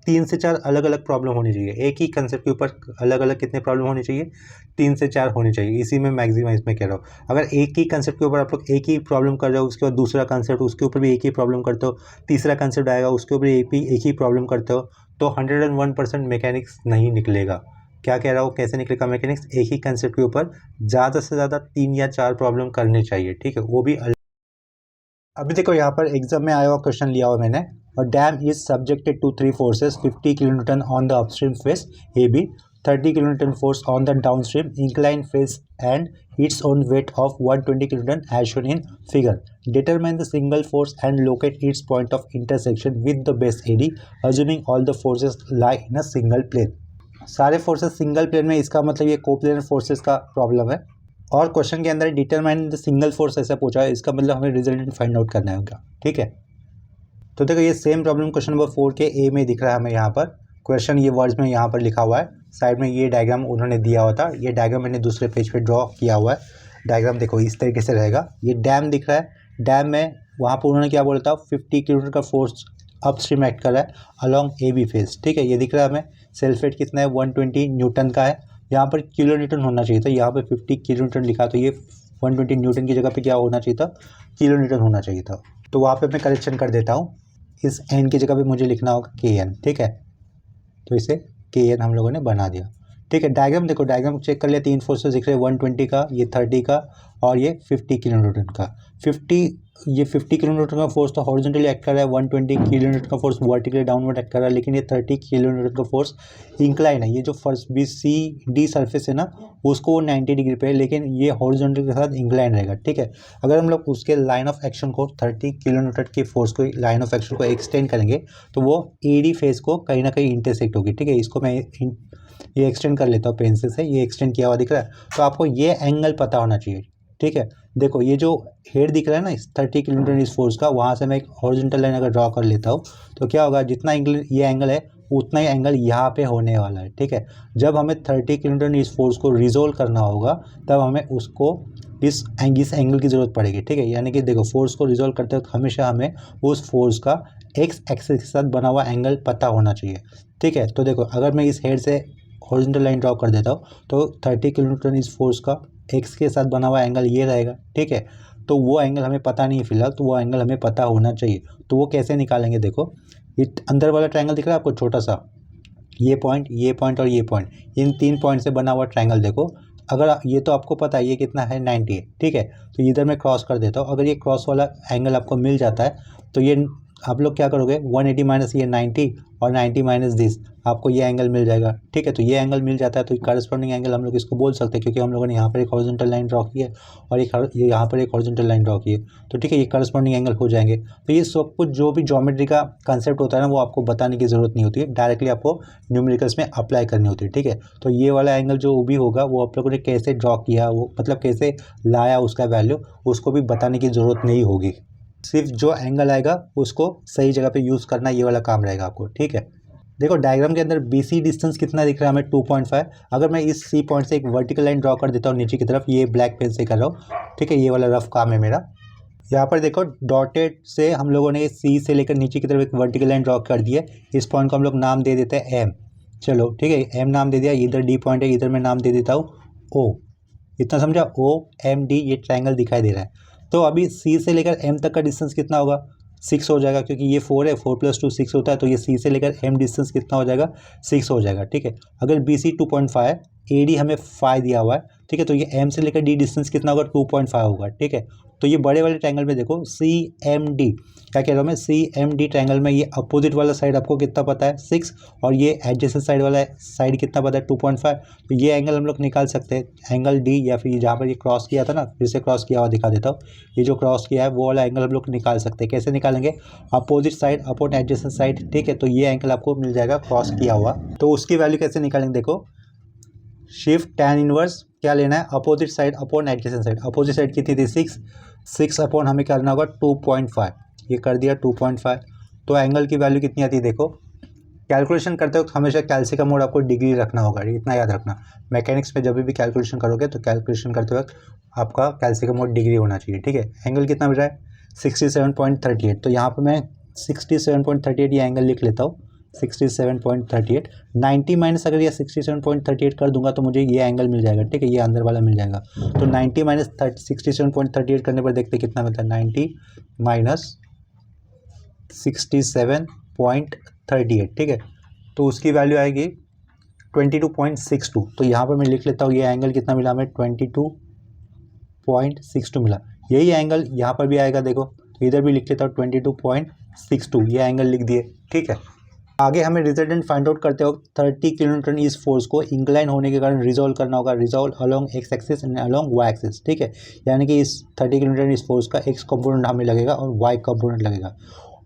3 से 4 अलग अलग प्रॉब्लम होनी चाहिए। एक ही कंसेप्ट के ऊपर अलग अलग कितने प्रॉब्लम होनी चाहिए, 3 से 4 होनी चाहिए। इसी में मैक्सिमम इसमें कह रहा हूँ। अगर एक ही कंसेप्ट के ऊपर आप लोग एक ही प्रॉब्लम कर रहे हो, उसके बाद दूसरा कंसेप्ट उसके ऊपर भी एक ही प्रॉब्लम करते हो, तीसरा कंसेप्ट आएगा उसके ऊपर एक ही प्रॉब्लम करते हो, तो 101% मैकेनिक्स नहीं निकलेगा। क्या कह रहा हूँ, कैसे निकलेगा मैकेनिक्स, एक ही कंसेप्ट के ऊपर ज़्यादा से ज़्यादा 3 या 4 प्रॉब्लम करने चाहिए। ठीक है, वो भी अभी देखो यहाँ पर एग्जाम में आया हुआ क्वेश्चन लिया हुआ मैंने, और dam is subjected to 3 forces 50 kilonewton on the upstream face A B, 30 kilonewton force on the downstream incline face and its own weight of 120 kilonewton as shown in figure. Determine the single force and locate its point of intersection with the base A D assuming all the forces lie in a single plane. सारे forces single plane में, इसका मतलब ये coplanar forces का problem है। और question के अंदर डिटरमाइन द सिंगल फोर्स ऐसा पूछा है, इसका मतलब हमें रिजल्टेंट फाइंड आउट करना है उनका। ठीक है, तो देखो ये सेम प्रॉब्लम क्वेश्चन नंबर 4 के ए में दिख रहा है हमें। यहाँ पर क्वेश्चन ये वर्ड्स में यहाँ पर लिखा हुआ है, साइड में ये डायग्राम उन्होंने दिया हुआ था, ये डायग्राम मैंने दूसरे पेज पे ड्रॉ किया हुआ है। डायग्राम देखो इस तरीके से रहेगा, ये डैम दिख रहा है, डैम में वहाँ पर उन्होंने क्या बोला था, 50 किलोमीटर का फोर्स अपस्ट्रीम एक्ट कर रहा है अलॉन्ग ए बी फेस। ठीक है, ये दिख रहा है हमें, सेल्फ वेट कितना है, 120 न्यूटन का है। यहाँ पर किलो न्यूटन होना चाहिए था, यहाँ पे 50 किलो न्यूटन लिखा, तो ये 120 न्यूटन की जगह पे क्या होना चाहिए था, किलो न्यूटन होना चाहिए था। तो वहाँ पे मैं करेक्शन कर देता हूँ, इस एन की जगह पे मुझे लिखना होगा के एन। ठीक है, तो इसे के एन हम लोगों ने बना दिया। ठीक है, डायग्राम देखो, डायग्राम चेक कर लिया, 3 फोर्सेस दिख रहे हैं, 120 का, ये 30 का और ये 50 किलो न्यूटन का। 50 किलो न्यूटन का फोर्स तो हॉरिजॉन्टली एक्ट कर रहा है, 120 किलो न्यूटन का फोर्स वर्टिकली डाउनवर्ड एक्ट कर रहा है, लेकिन ये 30 किलो न्यूटन का फोर्स इंक्लाइन है। ये जो first B C D surface है ना, उसको वो 90 डिग्री पे है, लेकिन ये हॉरिजॉन्टल के साथ इंक्लाइन रहेगा। ठीक है, अगर हम लोग उसके लाइन ऑफ एक्शन को 30 किलो न्यूटन के फोर्स को, लाइन ऑफ एक्शन को एक्सटेंड करेंगे तो वो ए डी फेस को कहीं ना कहीं इंटरसेक्ट होगी। ठीक है, इसको मैं ये एक्सटेंड कर लेता हूँ पेंसिल से, ये एक्सटेंड किया हुआ दिख रहा है। तो आपको ये एंगल पता होना चाहिए, ठीक है। देखो ये जो हेड दिख रहा है ना इस 30 किलोमीटर इस फोर्स का, वहाँ से मैं एक हॉरिजॉन्टल लाइन अगर ड्रॉ कर लेता हूँ तो क्या होगा, जितना एंगल ये एंगल है उतना ही एंगल यहाँ पे होने वाला है, ठीक है। जब हमें 30 किलोमीटर इस फोर्स को रिजोल्व करना होगा तब हमें उसको इस एंगल की ज़रूरत पड़ेगी, ठीक है। यानी कि देखो फोर्स को रिजोल्व करते वक्त हमेशा हमें उस फोर्स का एक्स एक्सिस के साथ बना हुआ एंगल पता होना चाहिए, ठीक है। तो देखो अगर मैं इस हेड से हॉरिजॉन्टल लाइन ड्रॉ कर देता हूँ तो 30 किलोमीटर इस फोर्स का एक्स के साथ बना हुआ एंगल ये रहेगा, ठीक है। तो वो एंगल हमें पता नहीं है फिलहाल, तो वो एंगल हमें पता होना चाहिए। तो वो कैसे निकालेंगे, देखो ये अंदर वाला ट्रायंगल दिख रहा है आपको छोटा सा, ये पॉइंट और ये पॉइंट, इन 3 पॉइंट से बना हुआ ट्रायंगल देखो। अगर ये तो आपको पता है ये कितना है 90 है, ठीक है। तो इधर मैं क्रॉस कर देता हूँ, अगर ये क्रॉस वाला एंगल आपको मिल जाता है तो ये आप लोग क्या करोगे 180 माइनस ये 90 और 90 माइनस दिस, आपको ये एंगल मिल जाएगा, ठीक है। तो ये एंगल मिल जाता है तो करस्पॉन्डिंग एंगल हम लोग इसको बोल सकते हैं, क्योंकि हम लोगों ने यहाँ पर एक हॉरिजॉन्टल लाइन ड्रॉ की है और ये यहाँ पर एक हॉरिजॉन्टल लाइन ड्रॉ की है, तो ठीक है ये करस्पॉन्डिंग एंगल हो जाएंगे। तो ये सब कुछ जो भी ज्योमेट्री का कंसेप्ट होता है ना वो आपको बताने की ज़रूरत नहीं होती है, डायरेक्टली आपको न्यूमेरिकल्स में अप्लाई करनी होती है, ठीक है। तो ये वाला एंगल जो भी होगा वो आप लोगों ने कैसे ड्रॉ किया, वो मतलब कैसे लाया उसका वैल्यू, उसको भी बताने की ज़रूरत नहीं होगी। सिर्फ जो एंगल आएगा उसको सही जगह पे यूज़ करना, ये वाला काम रहेगा आपको, ठीक है। देखो डायग्राम के अंदर BC डिस्टेंस कितना दिख रहा है हमें 2.5। अगर मैं इस C पॉइंट से एक वर्टिकल लाइन ड्रॉ कर देता हूँ नीचे की तरफ, ये ब्लैक पेन से कर रहा हूँ, ठीक है। ये वाला रफ काम है मेरा। यहाँ पर देखो डॉटेड से हम लोगों ने C से लेकर नीचे की तरफ एक वर्टिकल लाइन ड्रॉ कर दी है। इस पॉइंट को हम लोग नाम दे देते हैं M, चलो ठीक है M नाम दे दिया। इधर D पॉइंट है, इधर मैं नाम दे देता हूँ O। इतना समझा, OMD ये ट्रायंगल दिखाई दे रहा है। तो अभी C से लेकर M तक का डिस्टेंस कितना होगा, 6 हो जाएगा, क्योंकि ये 4 है, 4 + 2 6 होता है। तो ये C से लेकर M डिस्टेंस कितना हो जाएगा, 6 हो जाएगा, ठीक है। अगर BC 2.5 है, AD हमें 5 दिया हुआ है, ठीक है। तो ये M से लेकर D डिस्टेंस कितना होगा, 2.5 होगा, ठीक है। तो ये बड़े वाले ट्रायंगल में देखो CMD, क्या कह रहा हूँ मैं, CMD ट्रायंगल में ये अपोजिट वाला साइड आपको कितना पता है 6, और ये एडजेसेंट साइड वाला साइड कितना पता है 2.5। तो ये एंगल हम लोग निकाल सकते हैं, एंगल D, या फिर जहाँ पर ये क्रॉस किया था ना, फिर से क्रॉस किया हुआ दिखा देता हूँ, ये जो क्रॉस किया है वो वाला एंगल हम लोग निकाल सकते हैं। कैसे निकालेंगे, opposite side upon adjacent side, ठीक है। तो ये एंगल आपको मिल जाएगा क्रॉस किया हुआ। तो उसकी वैल्यू कैसे निकालेंगे, देखो शिफ्ट tan इनवर्स क्या लेना है, opposite side upon adjacent side. Opposite side कितनी थी 6 अपॉन हमें करना होगा 2.5, ये कर दिया 2.5। तो एंगल की वैल्यू कितनी आती है, देखो कैलकुलेशन करते वक्त हमेशा कैल्सी का मोड आपको डिग्री रखना होगा, इतना याद रखना। मैकेनिक्स में जब भी कैलकुलेशन करोगे तो कैलकुलेशन करते वक्त आपका कैल्सी का मोड डिग्री होना चाहिए, ठीक है। एंगल कितना मिल रहा है 67.38, तो यहाँ पर मैं 67.38 ये एंगल लिख लेता हूँ, 67.38। 90 माइनस अगर ये 67.38 कर दूंगा तो मुझे ये एंगल मिल जाएगा, ठीक है, ये अंदर वाला मिल जाएगा। तो 90 माइनस 67.38 करने पर देखते कितना मिलता है, 90 माइनस 67.38, ठीक है। तो उसकी वैल्यू आएगी 22.62। तो यहाँ पर मैं लिख लेता हूँ ये एंगल कितना मिला हमें, 22.62 मिला। यही एंगल यहाँ पर भी आएगा, देखो तो इधर भी लिख लेता हूँ 22.62, ये एंगल लिख दिए, ठीक है। आगे हमें रिजल्टेंट फाइंड आउट करते वक्त 30 किलोन्यूटन इस फोर्स को इंक्लाइन होने के कारण रिजोल्व करना होगा, resolve along X axis and along Y axis, ठीक है। यानी कि इस 30 किलोन्यूटन इस फोर्स का एक्स कंपोनेंट हमें लगेगा और वाई कंपोनेंट लगेगा।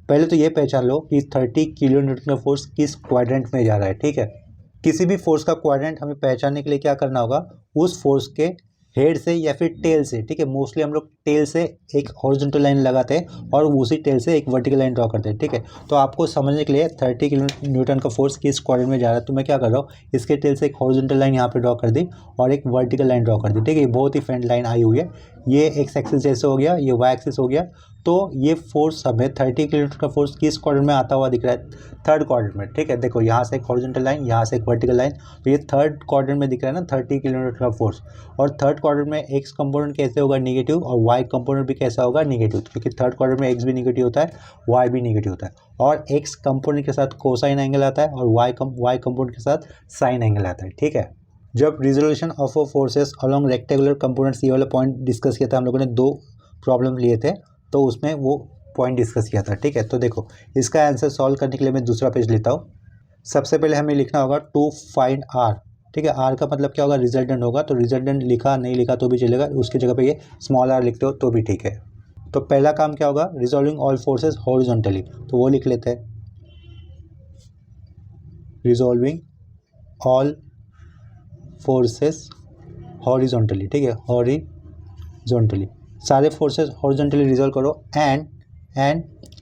पहले तो ये पहचान लो कि 30 किलोन्यूटन का फोर्स किस क्वाड्रेंट में जा रहा है, ठीक है। किसी भी फोर्स का क्वाड्रेंट हमें पहचानने के लिए क्या करना होगा, उस फोर्स के हेड से या फिर टेल से, ठीक है। मोस्टली हम लोग टेल से एक हॉरिजॉन्टल लाइन लगाते हैं और उसी टेल से एक वर्टिकल लाइन ड्रॉ करते हैं, ठीक है। तो आपको समझने के लिए 30 किलो न्यूटन का फोर्स किस क्वाड्रेंट में जा रहा है, तो मैं क्या कर रहा हूँ, इसके टेल से एक हॉरिजॉन्टल लाइन यहाँ पे ड्रॉ कर दी और एक वर्टिकल लाइन ड्रॉ कर दी, ठीक है। ये बहुत ही फेंट लाइन आई हुई है, ये एक्स एक्सिस जैसे हो गया, ये वाई एक्सिस हो गया। तो ये फोर्स हमें 30 किलोमीटर का फोर्स किस क्वाड्रेंट में आता हुआ दिख रहा है, थर्ड क्वाड्रेंट में, ठीक है। देखो यहाँ से एक हॉरिजॉन्टल लाइन, यहाँ से एक वर्टिकल लाइन, तो ये थर्ड क्वाड्रेंट में दिख रहा है ना 30 किलोमीटर का फोर्स। और थर्ड क्वाड्रेंट में एक्स कंपोनेंट कैसे होगा, नेगेटिव, और वाई कंपोनेंट भी कैसा होगा, नेगेटिव, क्योंकि थर्ड क्वाड्रेंट में एक्स भी नेगेटिव होता है, वाई भी नेगेटिव होता है। और एक्स कंपोनेंट के साथ कोसाइन एंगल आता है और वाई कंपोनेंट के साथ साइन एंगल आता है, ठीक है। जब resolution of forces along rectangular components, ये वाला पॉइंट डिस्कस किया था हम लोगों ने, 2 प्रॉब्लम लिए थे तो उसमें वो पॉइंट डिस्कस किया था, ठीक है। तो देखो इसका आंसर सॉल्व करने के लिए मैं दूसरा पेज लेता हूँ। सबसे पहले हमें लिखना होगा टू फाइंड आर, ठीक है। आर का मतलब क्या होगा, रिजल्टेंट होगा। तो रिजल्टेंट लिखा नहीं लिखा तो भी चलेगा, उसकी जगह पे ये स्मॉल आर लिखते हो तो भी ठीक है। तो पहला काम क्या होगा, रिजॉल्विंग ऑल फोर्सेस हॉरिजॉन्टली, तो वो लिख लेते हैं, रिजॉल्विंग ऑल फोर्सेस हॉरिजॉन्टली, ठीक है, हॉरिजॉन्टली, सारे फोर्सेस हॉरिजॉन्टली रिजॉल्व करो एंड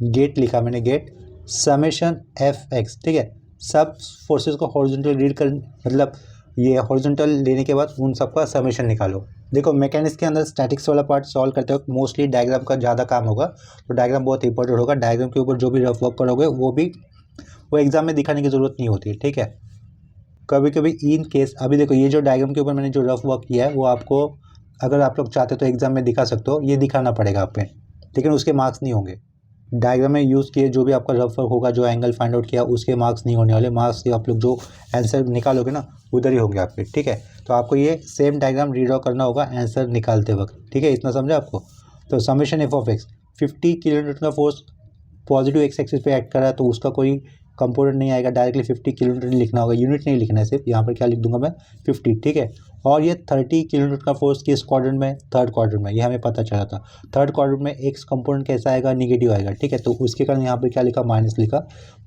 गेट लिखा मैंने, गेट समेशन एफ एक्स, ठीक है, सब फोर्सेस को हॉरिजॉन्टल रीड कर, मतलब ये हॉरिजॉन्टल लेने के बाद उन सब का समेशन निकालो। देखो मैकेनिक्स के अंदर स्टैटिक्स वाला पार्ट सॉल्व करते वक्त मोस्टली डायग्राम का ज़्यादा काम होगा, तो डायग्राम बहुत इंपॉर्टेंट होगा। डायग्राम के ऊपर जो भी रफ वर्क करोगे वो एग्जाम में दिखाने की ज़रूरत नहीं होती है, ठीक है। कभी कभी इन केस, अभी देखो ये जो डायग्राम के ऊपर मैंने जो रफ वर्क किया है वो आपको, अगर आप लोग चाहते तो एग्जाम में दिखा सकते हो, ये दिखाना पड़ेगा आप पे, लेकिन उसके मार्क्स नहीं होंगे। डायग्राम में यूज़ किए जो भी आपका रफ वर्क होगा, जो एंगल फाइंड आउट किया, उसके मार्क्स नहीं होने वाले। मार्क्स आप लोग जो आंसर निकालोगे ना उधर ही होंगे आपके, ठीक है। तो आपको ये सेम डायग्राम रीड्रॉ करना होगा आंसर निकालते वक्त, ठीक है, इतना समझा आपको। तो summation F of x, 50 kilometre का फोर्स पॉजिटिव एक्स एक्सिस पे एक्ट कर रहा है, तो उसका कोई कंपोनेंट नहीं आएगा, डायरेक्टली 50 किलोमीटर लिखना होगा, यूनिट नहीं लिखना है सिर्फ, यहाँ पर क्या लिख दूंगा मैं 50, ठीक है। और ये 30 किलोमीटर का फोर्स किस क्वाड्रेंट में, थर्ड क्वाड्रेंट में, ये हमें पता चला था। थर्ड क्वाड्रेंट में एक्स कंपोनेंट कैसा आएगा, निगेटिव आएगा, ठीक है। तो उसके कारण यहाँ पर क्या लिखा, माइनस लिखा।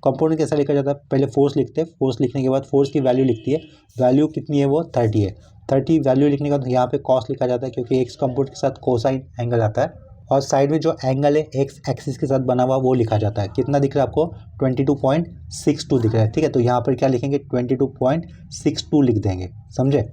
कंपोनेंट कैसा लिखा जाता है, पहले फोर्स लिखते हैं, फोर्स लिखने के बाद फोर्स की वैल्यू लिखती है, वैल्यू कितनी है वो 30 है। 30 वैल्यू लिखने के बाद यहाँ पे कॉस लिखा जाता है, क्योंकि एक्स कंपोनेंट के साथ कोसाइन एंगल आता है, और साइड में जो एंगल है एक्स एक्सिस के साथ बना हुआ वो लिखा जाता है। कितना दिख रहा है आपको, 22.62 दिख रहा है, ठीक है। तो यहाँ पर क्या लिखेंगे, 22.62 लिख देंगे, समझे।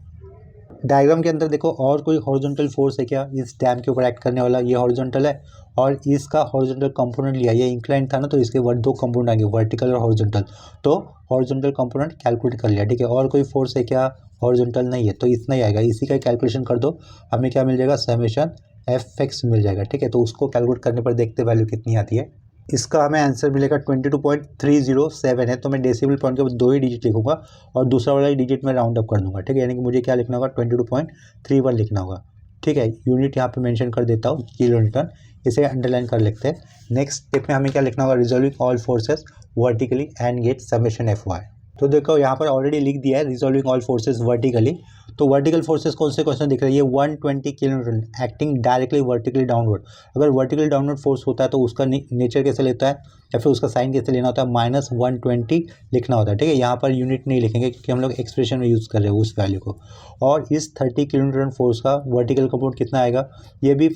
डायग्राम के अंदर देखो और कोई हॉरिजॉन्टल फोर्स है क्या इस डैम के ऊपर एक्ट करने वाला, ये हॉरिजॉन्टल है, और इसका हॉरिजॉन्टल कंपोनेंट लिया, ये इंक्लाइन था ना, तो इसके दो कंपोनेंट आएंगे, वर्टिकल और हॉरिजॉन्टल, तो हॉरिजॉन्टल कंपोनेंट कैलकुलेट कर लिया, ठीक है। और कोई फोर्स है क्या, हॉरिजॉन्टल नहीं है, तो इतना ही आएगा, इसी का कैलकुलेशन कर दो, हमें क्या मिल जाएगा, समेशन एफ एक्स मिल जाएगा, ठीक है। तो उसको कैलकुलेट करने पर देखते वैल्यू कितनी आती है। इसका हमें आंसर मिलेगा 22.307 है, तो मैं डेसिमल पॉइंट के बाद 2 ही डिजिट लिखूंगा और दूसरा वाला डिजिट में राउंड अप कर दूंगा, ठीक है। यानी कि मुझे क्या लिखना होगा, 22.31 लिखना होगा, ठीक है। यूनिट यहाँ पे मेंशन कर देता हूँ, किलो न्यूटन, इसे अंडरलाइन कर लेते हैं। नेक्स्ट स्टेप में हमें क्या लिखना होगा, resolving all forces vertically and get summation F Y. तो देखो यहाँ पर ऑलरेडी लिख दिया है रिजॉल्विंग ऑल फोर्सेस वर्टिकली। तो वर्टिकल फोर्सेस कौन से क्वेश्चन दिख रहे हैं, ये 120 kilometre acting directly vertically downward. अगर वर्टिकली डाउनवर्ड फोर्स होता है तो उसका नेचर कैसे लेता है, या फिर उसका साइन कैसे लेना होता है, -120 लिखना होता है, ठीक है। यहाँ पर यूनिट नहीं लिखेंगे क्योंकि हम लोग एक्सप्रेशन में यूज़ कर रहे हैं उस वैल्यू को। और इस 30 किलोमीटर फोर्स का वर्टिकल कंपोनेंट कितना आएगा, ये भी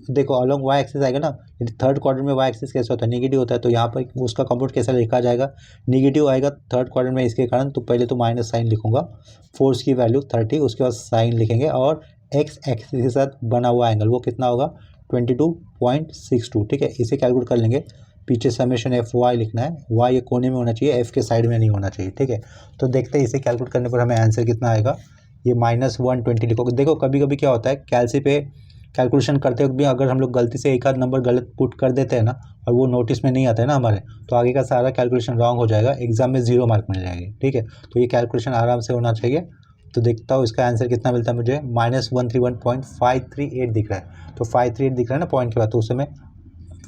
देखो अलॉन्ग वाई एक्सिस आएगा ना। थर्ड क्वाड्रेंट में वाई एक्सिस कैसे होता है, नेगेटिव होता है, तो यहाँ पर उसका कंपोनेंट कैसा लिखा जाएगा, नेगेटिव आएगा थर्ड क्वाड्रेंट में, इसके कारण तो पहले तो माइनस साइन लिखूंगा, फोर्स की वैल्यू 30, उसके बाद साइन लिखेंगे, और एक्स एक्सिस के साथ बना हुआ एंगल वो कितना होगा, 22.62, ठीक है। इसे कैलकुलेट कर लेंगे। पीछे समेशन एफ वाई लिखना है, वाई ये कोने में होना चाहिए, एफ के साइड में नहीं होना चाहिए, ठीक है। तो देखते हैं इसे कैलकुलेट करने पर हमें आंसर कितना आएगा। ये -120 लिखोगे। देखो कभी कभी क्या होता है, कैलसी पे कैलकुलेशन करते वक्त भी अगर हम लोग गलती से एक आध नंबर गलत पुट कर देते हैं ना, और वो नोटिस में नहीं आता है ना हमारे, तो आगे का सारा कैलकुलेशन रॉन्ग हो जाएगा, एग्जाम में 0 मार्क मिल जाएंगे, ठीक है। तो ये कैलकुलेशन आराम से होना चाहिए। तो देखता हूँ इसका आंसर कितना मिलता है मुझे, -131.538 दिख रहा है। तो 538 दिख रहा है ना पॉइंट के बाद, तो उसे मैं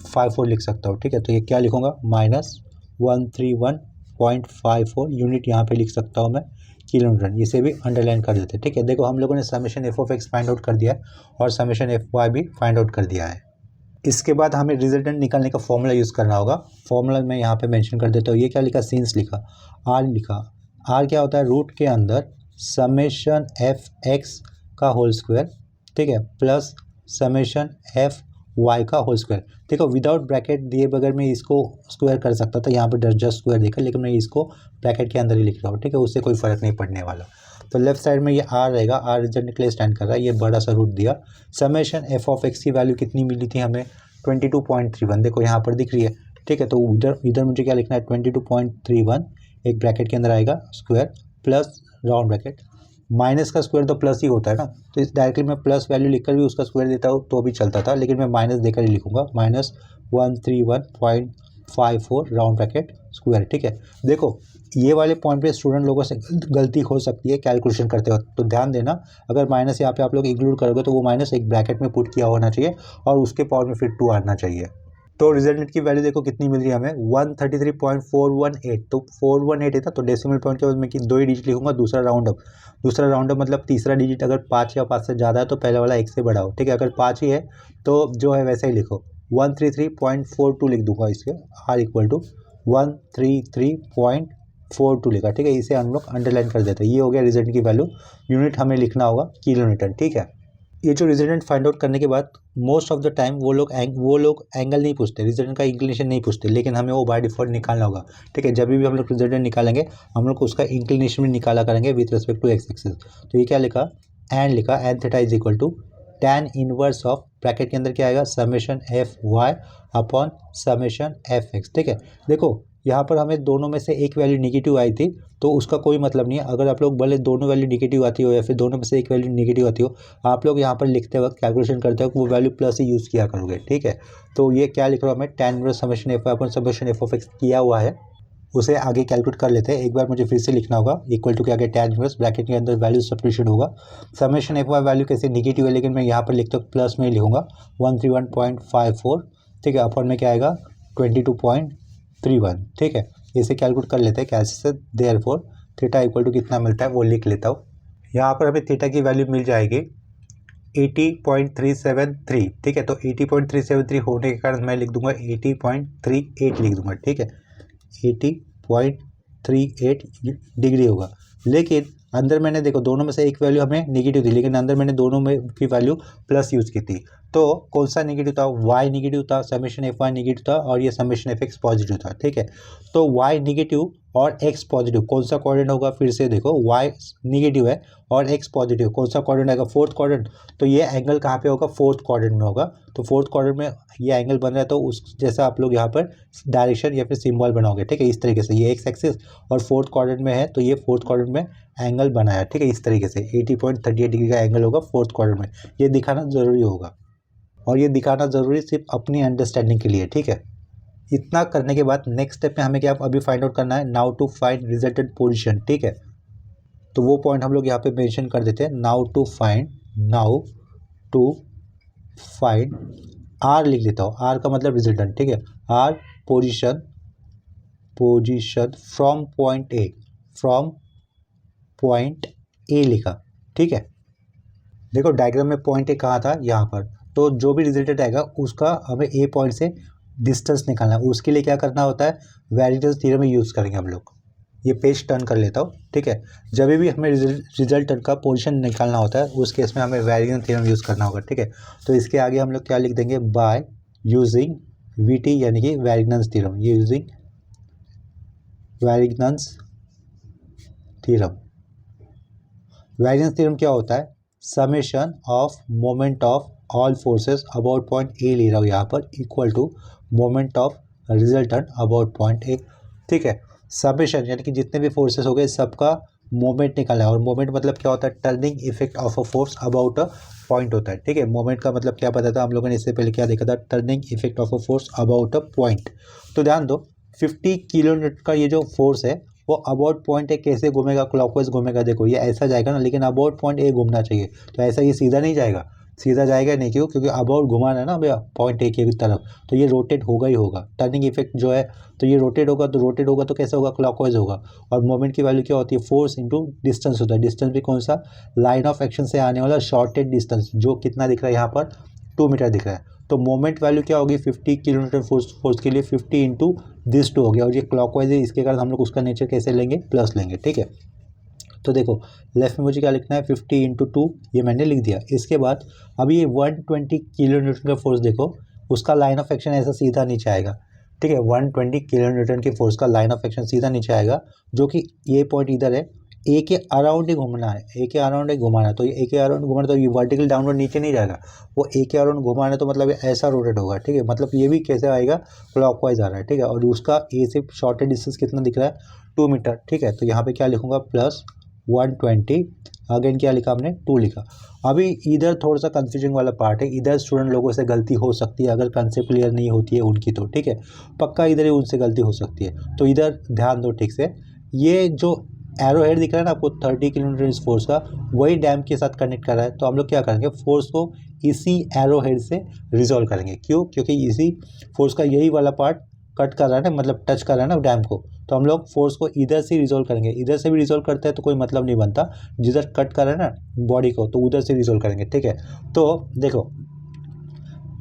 54 लिख सकता हूँ, ठीक है। तो ये क्या लिखूँगा, -131.54, यूनिट यहाँ पे लिख सकता हूँ मैं, किलोमीटर, इसे भी अंडरलाइन कर देते हैं, ठीक है। देखो हम लोगों ने summation F of x find out कर दिया है और समेशन एफ वाई भी फाइंड आउट कर दिया है। इसके बाद हमें रिजल्टेंट निकालने का फॉर्मूला यूज़ करना होगा। फॉर्मूला मैं यहाँ पे मेंशन कर देता हूँ। ये क्या लिखा, सिंस लिखा, आर लिखा। आर क्या होता है, रूट के अंदर समेशन एफ एक्स का होल स्क्वायर, ठीक है, प्लस समेशन एफ वाई का होल स्क्वायर। देखो विदाउट ब्रैकेट दिए बगैर मैं इसको स्क्वायर कर सकता था, यहाँ पर जस्ट स्क्वायर देखा, लेकिन मैं इसको ब्रैकेट के अंदर ही लिख रहा हूँ, ठीक है, उससे कोई फर्क नहीं पड़ने वाला। तो लेफ्ट साइड में ये आर रहेगा, आर रिजल्ट के लिए स्टैंड कर रहा है, ये बड़ा सा रूट दिया। समेशन एफ ऑफ एक्स की वैल्यू कितनी मिली थी हमें, 22.31, देखो यहाँ पर दिख रही है, ठीक है। तो इधर मुझे क्या लिखना है, 22.31 एक ब्रैकेट के अंदर आएगा square, plus round bracket, minus का स्क्वायर तो प्लस ही होता है ना, तो इस डायरेक्टली मैं प्लस वैल्यू लिखकर भी उसका स्क्वायर देता हूँ तो भी चलता था, लेकिन मैं माइनस देकर ही लिखूंगा, -131.54 राउंड ब्रैकेट स्क्वायर, ठीक है। देखो ये वाले पॉइंट पे स्टूडेंट लोगों से गलती हो सकती है कैलकुलेशन करते वक्त, तो ध्यान देना, अगर माइनस यहाँ पे आप लोग इंक्लूड करोगे तो वो माइनस एक ब्रैकेट में पुट किया होना चाहिए और उसके पावर में फिर 2 आना चाहिए। तो रिजल्टेंट की वैल्यू देखो कितनी मिल रही है हमें, 133.418, तो 418 है था, तो डेसिमल पॉइंट के बाद मैं 2 ही डिजिट लिखूंगा, दूसरा राउंड अप मतलब तीसरा डिजिट अगर 5 या 5 से ज़्यादा है तो पहले वाला 1 से बढ़ाओ, ठीक है। अगर 5 ही है तो जो है वैसे ही लिखो, 133.42 लिख दूंगा इसके, आर इक्वल टू 133.42 42 लिखा, ठीक है। इसे हम लोग अंडरलाइन कर देते हैं। ये हो गया रिजल्टेंट की वैल्यू। यूनिट हमें लिखना होगा किलोमीटर, ठीक है। ये जो रिजल्टेंट फाइंड आउट करने के बाद मोस्ट ऑफ द टाइम वो लोग एंगल नहीं पूछते, रिजल्टेंट का इंक्लिनेशन नहीं पूछते, लेकिन हमें वो बाय डिफॉल्ट निकालना होगा, ठीक है। जब भी हम लोग रिजल्टेंट निकालेंगे हम लोग उसका इंक्लिनेशन भी निकाला करेंगे with respect to X axis. तो ये क्या लिखा, एन लिखा, N theta is equal to tan inverse of, bracket के अंदर क्या आएगा, summation F Y upon summation F X, ठीक है। देखो यहाँ पर हमें दोनों में से एक वैल्यू निगेटिव आई थी, तो उसका कोई मतलब नहीं है। अगर आप लोग भले दोनों वैल्यू निगेटिव आती हो या फिर दोनों में से एक वैल्यू निगेटिव आती हो, आप लोग यहाँ पर लिखते वक्त कैलकुलेशन करते वक्त वो वैल्यू प्लस ही यूज़ किया करोगे, ठीक है। तो ये क्या लिख रहा हूँ मैं, tan inverse summation F Y upon summation F of X किया हुआ है, उसे आगे कैलकुलेट कर लेते हैं। एक बार मुझे फिर से लिखना होगा, इक्वल टू के आगे tan इनवर्स, ब्रैकेट के अंदर वैल्यू सब्स्टिट्यूट होगा। समेशन एफ वाई वैल्यू कैसे निगेटिव है, लेकिन मैं यहाँ पर लिखता हूँ प्लस में लिखूंगा 131.54, ठीक है। अपन में क्या आएगा 22.31, ठीक है। इसे कैलकुलेट कर लेते हैं कैसे से, देयरफॉर थीटा इक्वल टू कितना मिलता है वो लिख लेता हूँ। यहाँ पर हमें थीटा की वैल्यू मिल जाएगी 80.373, ठीक है। तो 80.373 होने के कारण मैं लिख दूंगा 80.38 लिख दूंगा, ठीक है। 80.38 डिग्री होगा, लेकिन अंदर मैंने देखो दोनों में से एक वैल्यू हमें नेगेटिव थी, लेकिन अंदर मैंने दोनों में की वैल्यू प्लस यूज़ की थी। तो कौन सा नेगेटिव था, y नेगेटिव था, समेशन एफ वाई नेगेटिव था और ये समेशन एफ एक्स पॉजिटिव था, ठीक है। तो y नेगेटिव और x पॉजिटिव कौन सा क्वाड्रेंट होगा, फिर से देखो y नेगेटिव है और x पॉजिटिव, कौन सा क्वाड्रेंट आएगा, फोर्थ क्वाड्रेंट। तो ये एंगल कहाँ पे होगा, फोर्थ क्वाड्रेंट में होगा। तो फोर्थ क्वाड्रेंट में ये एंगल बन रहा है, तो उस जैसा आप लोग यहाँ पर डायरेक्शन या फिर सिंबल बनाओगे, ठीक है। इस तरीके से ये एक्स एक्सिस और फोर्थ क्वाड्रेंट में है, तो ये फोर्थ क्वाड्रेंट में एंगल बनाया, ठीक है। इस तरीके से 80.38 डिग्री का एंगल होगा फोर्थ क्वाड्रेंट में। ये दिखाना ज़रूरी होगा, और ये दिखाना ज़रूरी सिर्फ अपनी अंडरस्टैंडिंग के लिए, ठीक है। इतना करने के बाद नेक्स्ट स्टेप में हमें क्या अभी फाइंड आउट करना है, now to find resultant position, ठीक है। तो वो पॉइंट हम लोग यहाँ पे मेंशन कर देते हैं, नाउ टू फाइंड आर लिख लेता हूँ, आर का मतलब रिजल्टेंट, ठीक है। R position from point A लिखा, ठीक है। देखो डायग्राम में पॉइंट ए कहाँ था, यहाँ पर। तो जो भी रिजल्टेंट आएगा उसका हमें ए पॉइंट से डिस्टेंस निकालना है। उसके लिए क्या करना होता है, वेरिएबल्स थ्योरम यूज़ करेंगे हम लोग। ये पेज टर्न कर लेता हूँ, ठीक है। जब भी हमें रिजल्टेंट का पोजीशन निकालना होता है उस केस में हमें वेरिएबल थ्योरम यूज़ करना होगा, ठीक है। तो इसके आगे हम लोग क्या लिख देंगे, बाय यूजिंग वीटी यानी कि वेरिएबल्स थ्योरम, ये using variables theorem. Variables theorem क्या होता है, summation of moment of all forces about point A ले रहा हूँ यहाँ पर, equal to moment of resultant about point A, ठीक है। समेशन यानी कि जितने भी फोर्सेस हो गए सबका मोमेंट निकालना है, और मोमेंट मतलब क्या होता है, turning effect of a force about a point होता है, ठीक है। मोमेंट का मतलब क्या पता था हम लोगों ने, इससे पहले क्या देखा था, turning effect of a force about a point. तो ध्यान दो 50 किलोमीटर का ये जो फोर्स है वो अबाउट पॉइंट ए कैसे घूमेगा, क्लॉकवाइज घूमेगा। देखो ये ऐसा जाएगा ना, लेकिन अबाउट पॉइंट ए घूमना चाहिए, तो ऐसा ये सीधा नहीं जाएगा, सीधा जाएगा नहीं, क्यों, क्योंकि अबाउट घुमाना है ना भैया पॉइंट ए की तरफ, तो ये रोटेट होगा ही होगा। टर्निंग इफेक्ट जो है तो ये रोटेट होगा, तो कैसे होगा, क्लॉकवाइज होगा। और मोमेंट की वैल्यू क्या होती है, फोर्स इंटू डिस्टेंस होता है। डिस्टेंस भी कौन सा, लाइन ऑफ एक्शन से आने वाला शॉर्टेड डिस्टेंस, जो कितना दिख रहा है यहाँ पर 2 मीटर दिख रहा है। तो मोमेंट वैल्यू क्या होगी, 50 किलोमीटर फोर्स के लिए 50 इंटू दिस 2 हो गया, और ये क्लॉकवाइज है, इसके कारण हम लोग उसका नेचर कैसे लेंगे, प्लस लेंगे, ठीक है। तो देखो लेफ्ट में मुझे क्या लिखना है, 50 इंटू 2, ये मैंने लिख दिया। इसके बाद अभी ये 120 किलो न्यूटन का फोर्स देखो, उसका लाइन ऑफ एक्शन ऐसा सीधा नीचे आएगा, ठीक है। 120 किलो न्यूटन के फोर्स का लाइन ऑफ एक्शन सीधा नीचे आएगा, जो कि ये पॉइंट इधर है, ए के अराउंड ही घूमना है, ए के अराउंड ही घुमाना है। तो ये ए के अराउंड घुमाना, तो ये वर्टिकल डाउनवर्ड नीचे नहीं जाएगा, वो ए के अराउंड घुमाना है, तो मतलब ये ऐसा रोटेट होगा, ठीक है। मतलब ये भी कैसे आएगा, क्लॉकवाइज आ रहा है, ठीक है। और उसका ए से शॉर्टेड डिस्टेंस कितना दिख रहा है, 2 मीटर, ठीक है। तो यहाँ पे क्या लिखूंगा, प्लस 120, अगेन क्या लिखा हमने, 2 लिखा। अभी इधर थोड़ा सा कंफ्यूजिंग वाला पार्ट है, इधर स्टूडेंट लोगों से गलती हो सकती है, अगर कंसेप्ट क्लियर नहीं होती है उनकी, तो ठीक है, पक्का इधर ही उनसे गलती हो सकती है। तो इधर ध्यान दो ठीक से, ये जो एरो हेड दिख रहा है ना आपको 30 किलोमीटर इस फोर्स का, वही डैम के साथ कनेक्ट कर रहा है। तो हम लोग क्या करेंगे, फोर्स को इसी एरो हेड से रिजॉल्व करेंगे। क्यों, क्योंकि इसी फोर्स का यही वाला पार्ट कट कर रहा है ना, मतलब टच कर रहा है ना डैम को, तो हम लोग फोर्स को इधर से रिजॉल्व करेंगे। इधर से भी रिजॉल्व करते हैं तो कोई मतलब नहीं बनता, जिधर कट कर रहा है ना बॉडी को, तो उधर से रिजॉल्व करेंगे, ठीक है। तो देखो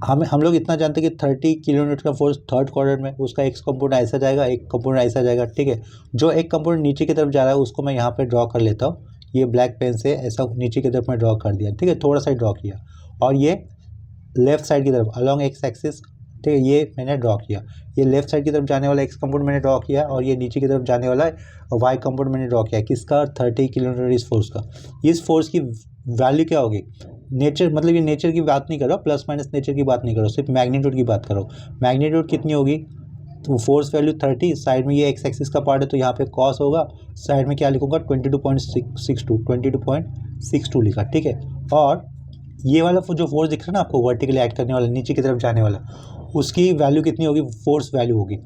हम लोग इतना जानते हैं कि 30 किलोमीटर का फोर्स थर्ड क्वाड्रेंट में, उसका एक कंपोनेंट ऐसा जाएगा, एक कंपोनेंट ऐसा जाएगा, ठीक है। जो एक कंपोनेंट नीचे की तरफ जा रहा है उसको मैं यहाँ पे ड्रॉ कर लेता हूँ, ये ब्लैक पेन से ऐसा नीचे की तरफ मैं ड्रॉ कर दिया, ठीक है, थोड़ा सा ड्रॉ किया। और ये लेफ्ट साइड की तरफ अलॉन्ग एक्स एक्सिस, ठीक है, ये मैंने ड्रॉ किया। ये लेफ्ट साइड की तरफ जाने वाला एक्स कंपोनेंट मैंने ड्रॉ किया, और ये नीचे की तरफ जाने वाला वाई कंपोनेंट मैंने ड्रॉ किया। किसका? 30 किलोमीटर इस फोर्स का। इस फोर्स की वैल्यू क्या होगी? नेचर, मतलब ये नेचर की बात नहीं करो, प्लस माइनस नेचर की बात नहीं करो, सिर्फ मैग्नीट्यूड की बात करो। मैग्नीट्यूड कितनी होगी? तो फोर्स वैल्यू 30, साइड में ये एक्स एक्सिस का पार्ट है तो यहाँ पे कॉस होगा, साइड में क्या लिखूंगा? 22.62 लिखा, ठीक है। और ये वाला जो फोर्स दिख रहा है ना आपको, वर्टिकली एक्ट करने वाला, नीचे की तरफ जाने वाला, उसकी वैल्यू कितनी होगी? फोर्स वैल्यू होगी,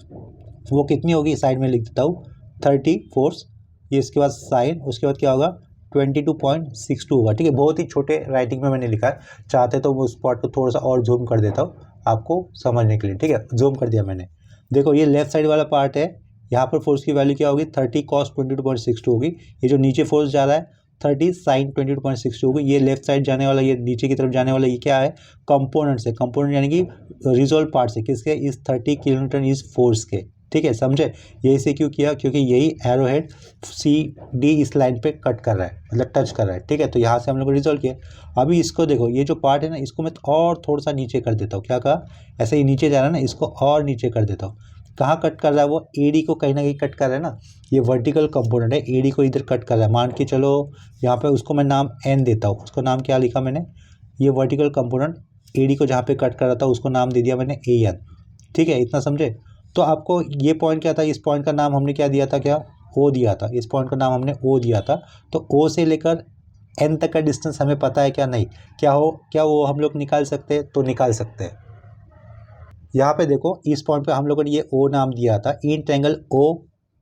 वो कितनी होगी? साइड में लिख देता हूँ 30 फोर्स, ये इसके बाद साइन, उसके बाद क्या होगा? 22.62 होगा, ठीक है। बहुत ही छोटे राइटिंग में मैंने लिखा है, चाहते तो मैं उस पार्ट को थोड़ा सा और जूम कर देता हूँ आपको समझने के लिए, ठीक है। जूम कर दिया मैंने। देखो ये लेफ्ट साइड वाला पार्ट है, यहाँ पर फोर्स की वैल्यू क्या होगी? 30 cos 22.62 होगी। ये जो नीचे फोर्स जा रहा है 30 sin 22.62 होगी। ये लेफ्ट साइड जाने वाला, ये नीचे की तरफ जाने वाला, ये क्या है? कंपोनेंट से, कंपोनेंट यानी कि रिजोल्व पार्ट से, किसके? इस 30 किलोमीटर इस फोर्स के, ठीक है, समझे। यही से क्यों किया? क्योंकि यही एरो हेड सी डी इस लाइन पे कट कर रहा है, मतलब टच कर रहा है, ठीक है। तो यहाँ से हम लोग रिजोल्व किया। अभी इसको देखो, ये जो पार्ट है ना, इसको मैं और थोड़ा सा नीचे कर देता हूँ। क्या कहा? ऐसे ही नीचे जा रहा है ना, इसको और नीचे कर देता हूँ। कहाँ कट कर रहा है? वो एडी को कहीं ना कहीं कट कर रहा है ना, ये वर्टिकल कंपोनेंट है, एडी को इधर कट कर रहा है। मान के चलो यहाँ पे उसको मैं नाम एन देता हूँ। उसको नाम क्या लिखा मैंने? ये वर्टिकल कंपोनेंट एडी को जहाँ पे कट कर रहा था उसको नाम दे दिया मैंने ए एन, ठीक है, इतना समझे। तो आपको ये पॉइंट क्या था? इस पॉइंट का नाम हमने क्या दिया था? क्या? ओ दिया था। इस पॉइंट का नाम हमने ओ दिया था। तो ओ से लेकर एन तक का डिस्टेंस हमें पता है क्या? नहीं। क्या वो हम लोग निकाल सकते हैं? तो निकाल सकते हैं। यहाँ पे देखो, इस पॉइंट पे हम लोगों ने ये ओ नाम दिया था, in triangle O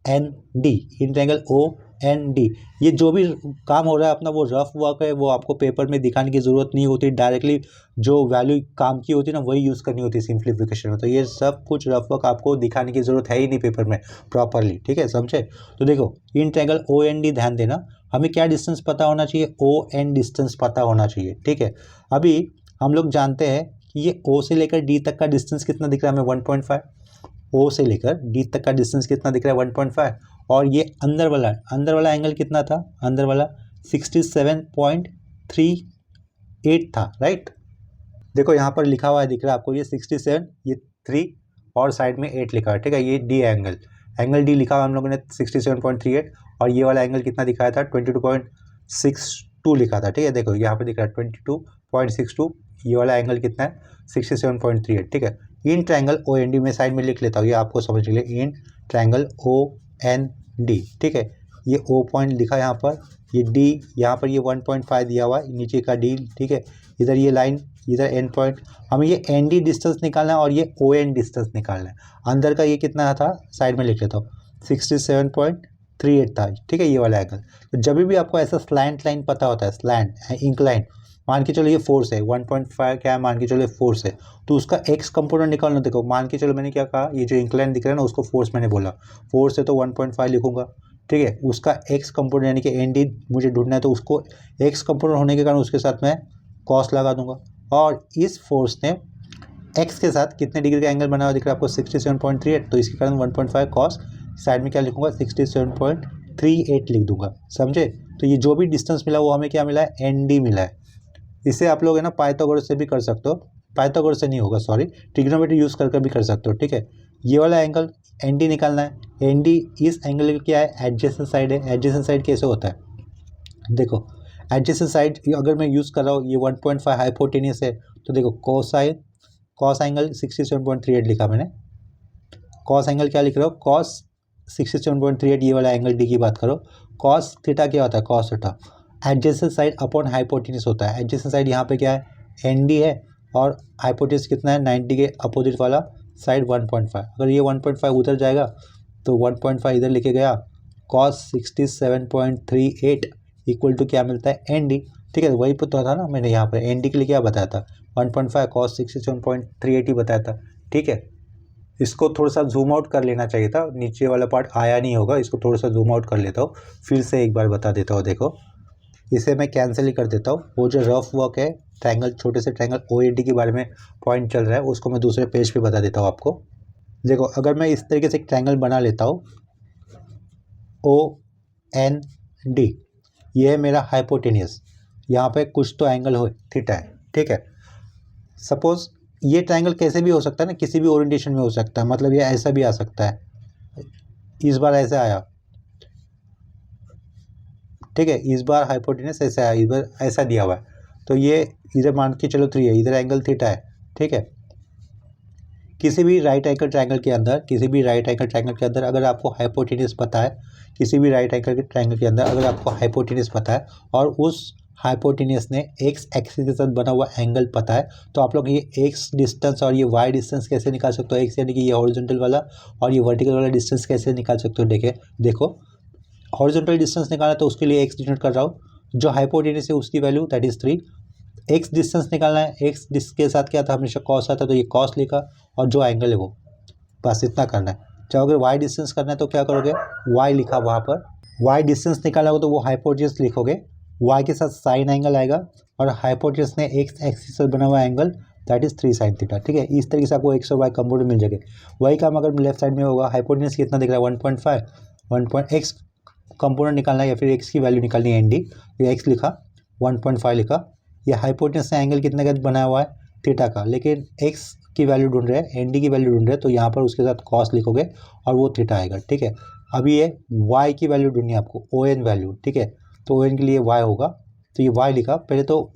N D, in triangle O N D. ये जो भी काम हो रहा है अपना, वो रफ वर्क है, वो आपको पेपर में दिखाने की ज़रूरत नहीं होती। डायरेक्टली जो वैल्यू काम की होती है ना, वही यूज़ करनी होती है सिंप्लीफिकेशन में। तो ये सब कुछ रफ वर्क आपको दिखाने की ज़रूरत है ही नहीं पेपर में प्रॉपरली, ठीक है, समझे। तो देखो, in triangle O N D, ध्यान देना, हमें क्या डिस्टेंस पता होना चाहिए? ओ एन डिस्टेंस पता होना चाहिए, ठीक है। अभी हम लोग जानते हैं कि ये O से लेकर D तक का डिस्टेंस कितना दिख रहा है हमें? 1.5। O से लेकर D तक का डिस्टेंस कितना दिख रहा है? 1.5। और ये अंदर वाला एंगल कितना था? अंदर वाला 67.38 था, राइट। देखो यहाँ पर लिखा हुआ है, दिख रहा है आपको, ये 67, ये 3 और साइड में 8 लिखा है, ठीक है। ये D एंगल D लिखा हुआ हम लोगों ने 67.38, और ये वाला एंगल कितना दिखाया था? 22.62 लिखा था, ठीक है। देखो यहाँ पे दिख रहा है 22.62, ये वाला एंगल कितना है? 67.38, ठीक है। In triangle O N D में साइड में लिख लेता हूँ, ये आपको समझ के लिए, in triangle O N D, ठीक है। ये ओ पॉइंट लिखा यहाँ पर, ये डी यहाँ पर, ये 1.5 दिया हुआ है, नीचे का डी, ठीक है। इधर ये लाइन, इधर एंड पॉइंट, हमें ये एन डी डिस्टेंस निकालना है और ये ओ एन डिस्टेंस निकालना है। अंदर का ये कितना था? साइड में लिख लेता हूँ, 67.38 था, ठीक है, ये वाला एंगल। तो जब भी आपको ऐसा स्लैंट लाइन पता होता है, स्लैंट इंक्लाइन, मान के चलो ये फोर्स है 1.5, क्या है, मान के चलो फोर्स है, तो उसका एक्स कंपोनेंट निकालना। देखो मान के चलो मैंने क्या कहा, ये जो इंक्लाइन दिख रहा है ना, उसको फोर्स मैंने बोला, फोर्स है तो 1.5 लिखूंगा, ठीक है। उसका एक्स कंपोनेंट यानी कि एन डी मुझे ढूंढना है, तो उसको एक्स कंपोनेंट होने के कारण उसके साथ मैं कॉस लगा दूंगा। और इस फोर्स ने एक्स के साथ कितने डिग्री का एंगल बना हुआ दिख रहा है आपको? 67.38, तो इसके कारण 1.5 कॉस, साइड में क्या लिखूंगा? 67.38 लिख दूंगा, समझे। तो ये जो भी डिस्टेंस मिला वो हमें क्या मिला है? एन डी मिला है। इसे आप लोग है ना पाइथागोरस से भी कर सकते हो, पाइथागोरस से नहीं होगा, सॉरी, ट्रिग्नोमेट्री यूज़ करके भी कर सकते हो, ठीक है। ये वाला एंगल एन डी निकालना है। एन डी इस एंगल क्या है? एडजेसेंट साइड है। एडजेसेंट साइड कैसे होता है? देखो, एडजेसेंट साइड अगर मैं यूज़ कर रहा हूँ, ये 1.5 हाइपोटेनियस है, तो देखो कॉस एंगल 67.38 लिखा मैंने। कॉस एंगल क्या लिख रहा हो? कॉस 67.38, ये वाला एंगल डी की बात करो। कॉस थीटा क्या होता है? Cos theta adjacent side upon hypotenuse होता है। एडजेसेंट साइड यहाँ पे क्या है? एन डी है, और हाइपोटेनियस कितना है? 90 के अपोजिट वाला साइड 1.5। अगर ये 1.5 उधर जाएगा तो 1.5 इधर लेके गया, कॉस 67.38 इक्वल टू क्या मिलता है? एन डी, ठीक है। वही तो था ना, मैंने यहाँ पर एन डी के लिए क्या बताया था? 1.5 कॉस 67.38 ही बताया था, ठीक है। इसको थोड़ा सा जूम आउट कर लेना चाहिए था, नीचे वाला पार्ट आया नहीं होगा, इसको थोड़ा सा जूम आउट कर लेता हूँ, फिर से एक बार बता देता हूँ। देखो, इसे मैं कैंसिल ही कर देता हूँ। वो जो रफ वर्क है ट्रायंगल, छोटे से ट्रायंगल OAD के बारे में पॉइंट चल रहा है, उसको मैं दूसरे पेज पे बता देता हूँ आपको। देखो, अगर मैं इस तरीके से एक ट्रायंगल बना लेता हूँ OND, ये है मेरा हाइपोटेनियस, यहाँ पे कुछ तो एंगल हो थीटा है, ठीक है। सपोज ये ट्रायंगल कैसे भी हो सकता है ना, किसी भी ओरिएंटेशन में हो सकता है, मतलब ये ऐसा भी आ सकता है, इस बार ऐसे आया, ठीक है, इस बार हाइपोटेनस ऐसे आया, इस बार ऐसा दिया हुआ है, तो ये इधर मान के चलो 3 है, इधर एंगल थीटा है, ठीक है। किसी भी राइट एंगल ट्रायंगल के अंदर अगर आपको हाइपोटेनस पता है, किसी भी राइट एंगल के ट्रायंगल के अंदर अगर आपको हाइपोटेनस पता है और उस हाइपोटेनस ने एक्स एक्सिस के साथ बना हुआ एंगल पता है, तो आप लोग ये एक्स डिस्टेंस और ये वाई डिस्टेंस कैसे निकाल सकते हो, एक्स यानी कि ये हॉरिजॉन्टल वाला और ये वर्टिकल वाला डिस्टेंस कैसे निकाल सकते हो। देखो हॉरिजॉन्टल डिस्टेंस निकालना तो उसके लिए एक्स डिनोट कर रहा हूँ, जो हाइपोटेनस है उसकी value that is 3। X distance निकालना है, एक्स के साथ क्या था, हमेशा कॉस आता, तो ये कॉस लिखा, और जो एंगल है वो, बस इतना करना है। चाहे अगर वाई डिस्टेंस करना है तो क्या करोगे, वाई लिखा वहाँ पर, वाई डिस्टेंस निकालना होगा तो वो हाइपोटेनस लिखोगे, वाई के साथ साइन एंगल आएगा, और हाइपोटेनस ने एक्स एक्सिस से बना हुआ angle that is 3 sin theta, ठीक है। इस तरीके से आपको एक्स और वाई कंपोनेंट मिल जाएंगे। वही काम अगर लेफ्ट साइड में होगा, हाइपोटेनस कितना दिख रहा है 1.5, एक्स कंपोनेंट निकालना है या फिर एक्स की वैल्यू निकालनी है ND, ये एक्स लिखा, 1.5 लिखा, ये हाइपोटेनस से एंगल कितने का बनाया हुआ है, थीटा का, लेकिन एक्स की वैल्यू ढूंढ रहे हैं, ND की वैल्यू ढूंढ रहे हैं, तो यहाँ पर उसके साथ कॉस लिखोगे और वो थीटा आएगा, ठीक है। अभी ये वाई की वैल्यू ढूंढनी है आपको, ON वैल्यू, ठीक है, तो ON के लिए वाई होगा, तो ये वाई लिखा, पहले तो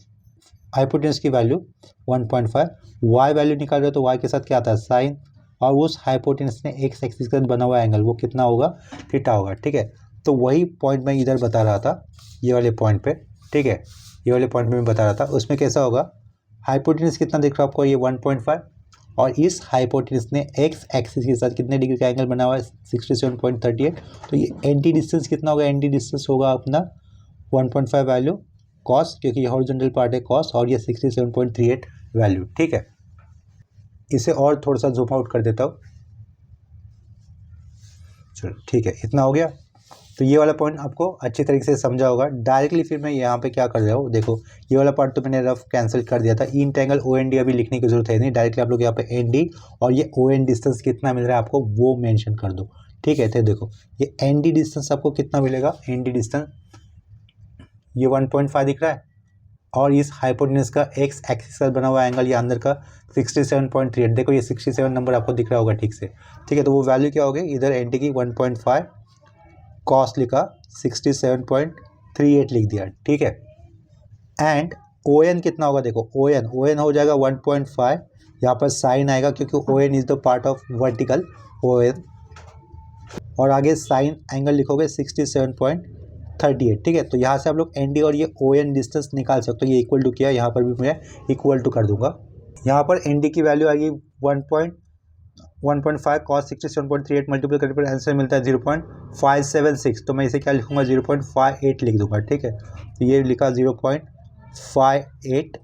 हाइपोटेनस की वैल्यू 1.5, वाई वैल्यू निकाल रहे हो तो वाई के साथ क्या आता है, साइन, और उस हाइपोटेनस ने एक्स एक्सिस के साथ बना हुआ एंगल वो कितना होगा, थीटा होगा, ठीक है। तो वही पॉइंट मैं इधर बता रहा था, ये वाले पॉइंट पे, ठीक है, ये वाले पॉइंट में मैं बता रहा था, उसमें कैसा होगा, हाइपोटेनस कितना दिख रहा है आपको, ये 1.5, और इस हाइपोटेनस ने एक्स एक्सिस के साथ कितने डिग्री का एंगल बना हुआ है, 67.38, तो ये एंटी डिस्टेंस कितना होगा, एंटी डिस्टेंस होगा अपना 1.5 वैल्यू कॉस, क्योंकि ये हॉरिजॉन्टल पार्ट है कॉस, और ये 67.38 वैल्यू, ठीक है। इसे और थोड़ा सा जूम आउट कर देता हूँ, चलो ठीक है, इतना हो गया। तो ये वाला पॉइंट आपको अच्छी तरीके से समझा होगा। डायरेक्टली फिर मैं यहाँ पे क्या कर रहा हूँ, देखो ये वाला पार्ट तो मैंने रफ कैंसिल कर दिया था, इन ट्रायंगल OND अभी लिखने की जरूरत है नहीं, डायरेक्टली आप लोग यहाँ पे ND और ये ON डिस्टेंस कितना मिल रहा है आपको वो मेंशन कर दो, ठीक है। तो देखो ये ND डिस्टेंस आपको कितना मिलेगा, ND डिस्टेंस ये 1.5 दिख रहा है, और इस हाइपोटेनस का एक्स एक्सिस का बना हुआ एंगल ये अंदर का 67.38, देखो ये 67 नंबर आपको दिख रहा होगा ठीक से, ठीक है। तो वो वैल्यू क्या होगी, इधर ND की 1.5 कॉस लिखा, 67.38 लिख दिया, ठीक है। एंड ON कितना होगा, देखो ON हो जाएगा 1.5, यहाँ पर साइन आएगा क्योंकि ON is the part of vertical ON, और आगे साइन एंगल लिखोगे 67.38, ठीक है। तो यहाँ से आप लोग ND और ये ON डिस्टेंस निकाल सकते हो, ये इक्वल टू किया, यहाँ पर भी मैं इक्वल टू कर दूंगा, यहाँ पर ND की वैल्यू आएगी 1.5 कॉस 67.38 मल्टीपल करने पर आंसर मिलता है 0.576, तो मैं इसे क्या लिखूंगा 0.58 लिख दूंगा, ठीक है। तो ये लिखा 0.58,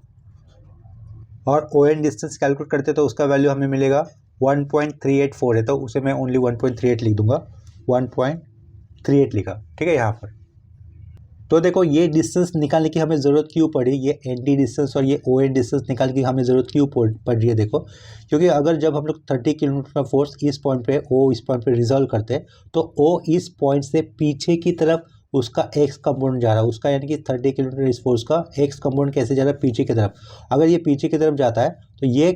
और ON डिस्टेंस कैलकुलेट करते तो उसका वैल्यू हमें मिलेगा 1.384 है, तो उसे मैं ओनली 1.38 लिख दूंगा, 1.38 लिखा, ठीक है यहाँ पर। तो देखो ये डिस्टेंस निकालने की हमें ज़रूरत क्यों पड़ी, ये ND डिस्टेंस और ये ON डिस्टेंस निकालने की हमें ज़रूरत क्यों पड़ रही है, देखो क्योंकि अगर जब हम लोग 30 किलोमीटर का फोर्स इस पॉइंट पे O इस पॉइंट पे रिजॉल्व करते हैं, तो O इस पॉइंट से पीछे की तरफ उसका एक्स कंपोनेंट जा रहा है, उसका यानी कि 30 किलोमीटर इस फोर्स का एक्स कंपोनेंट कैसे जा रहा है, पीछे की तरफ। अगर ये पीछे की तरफ जाता है तो ये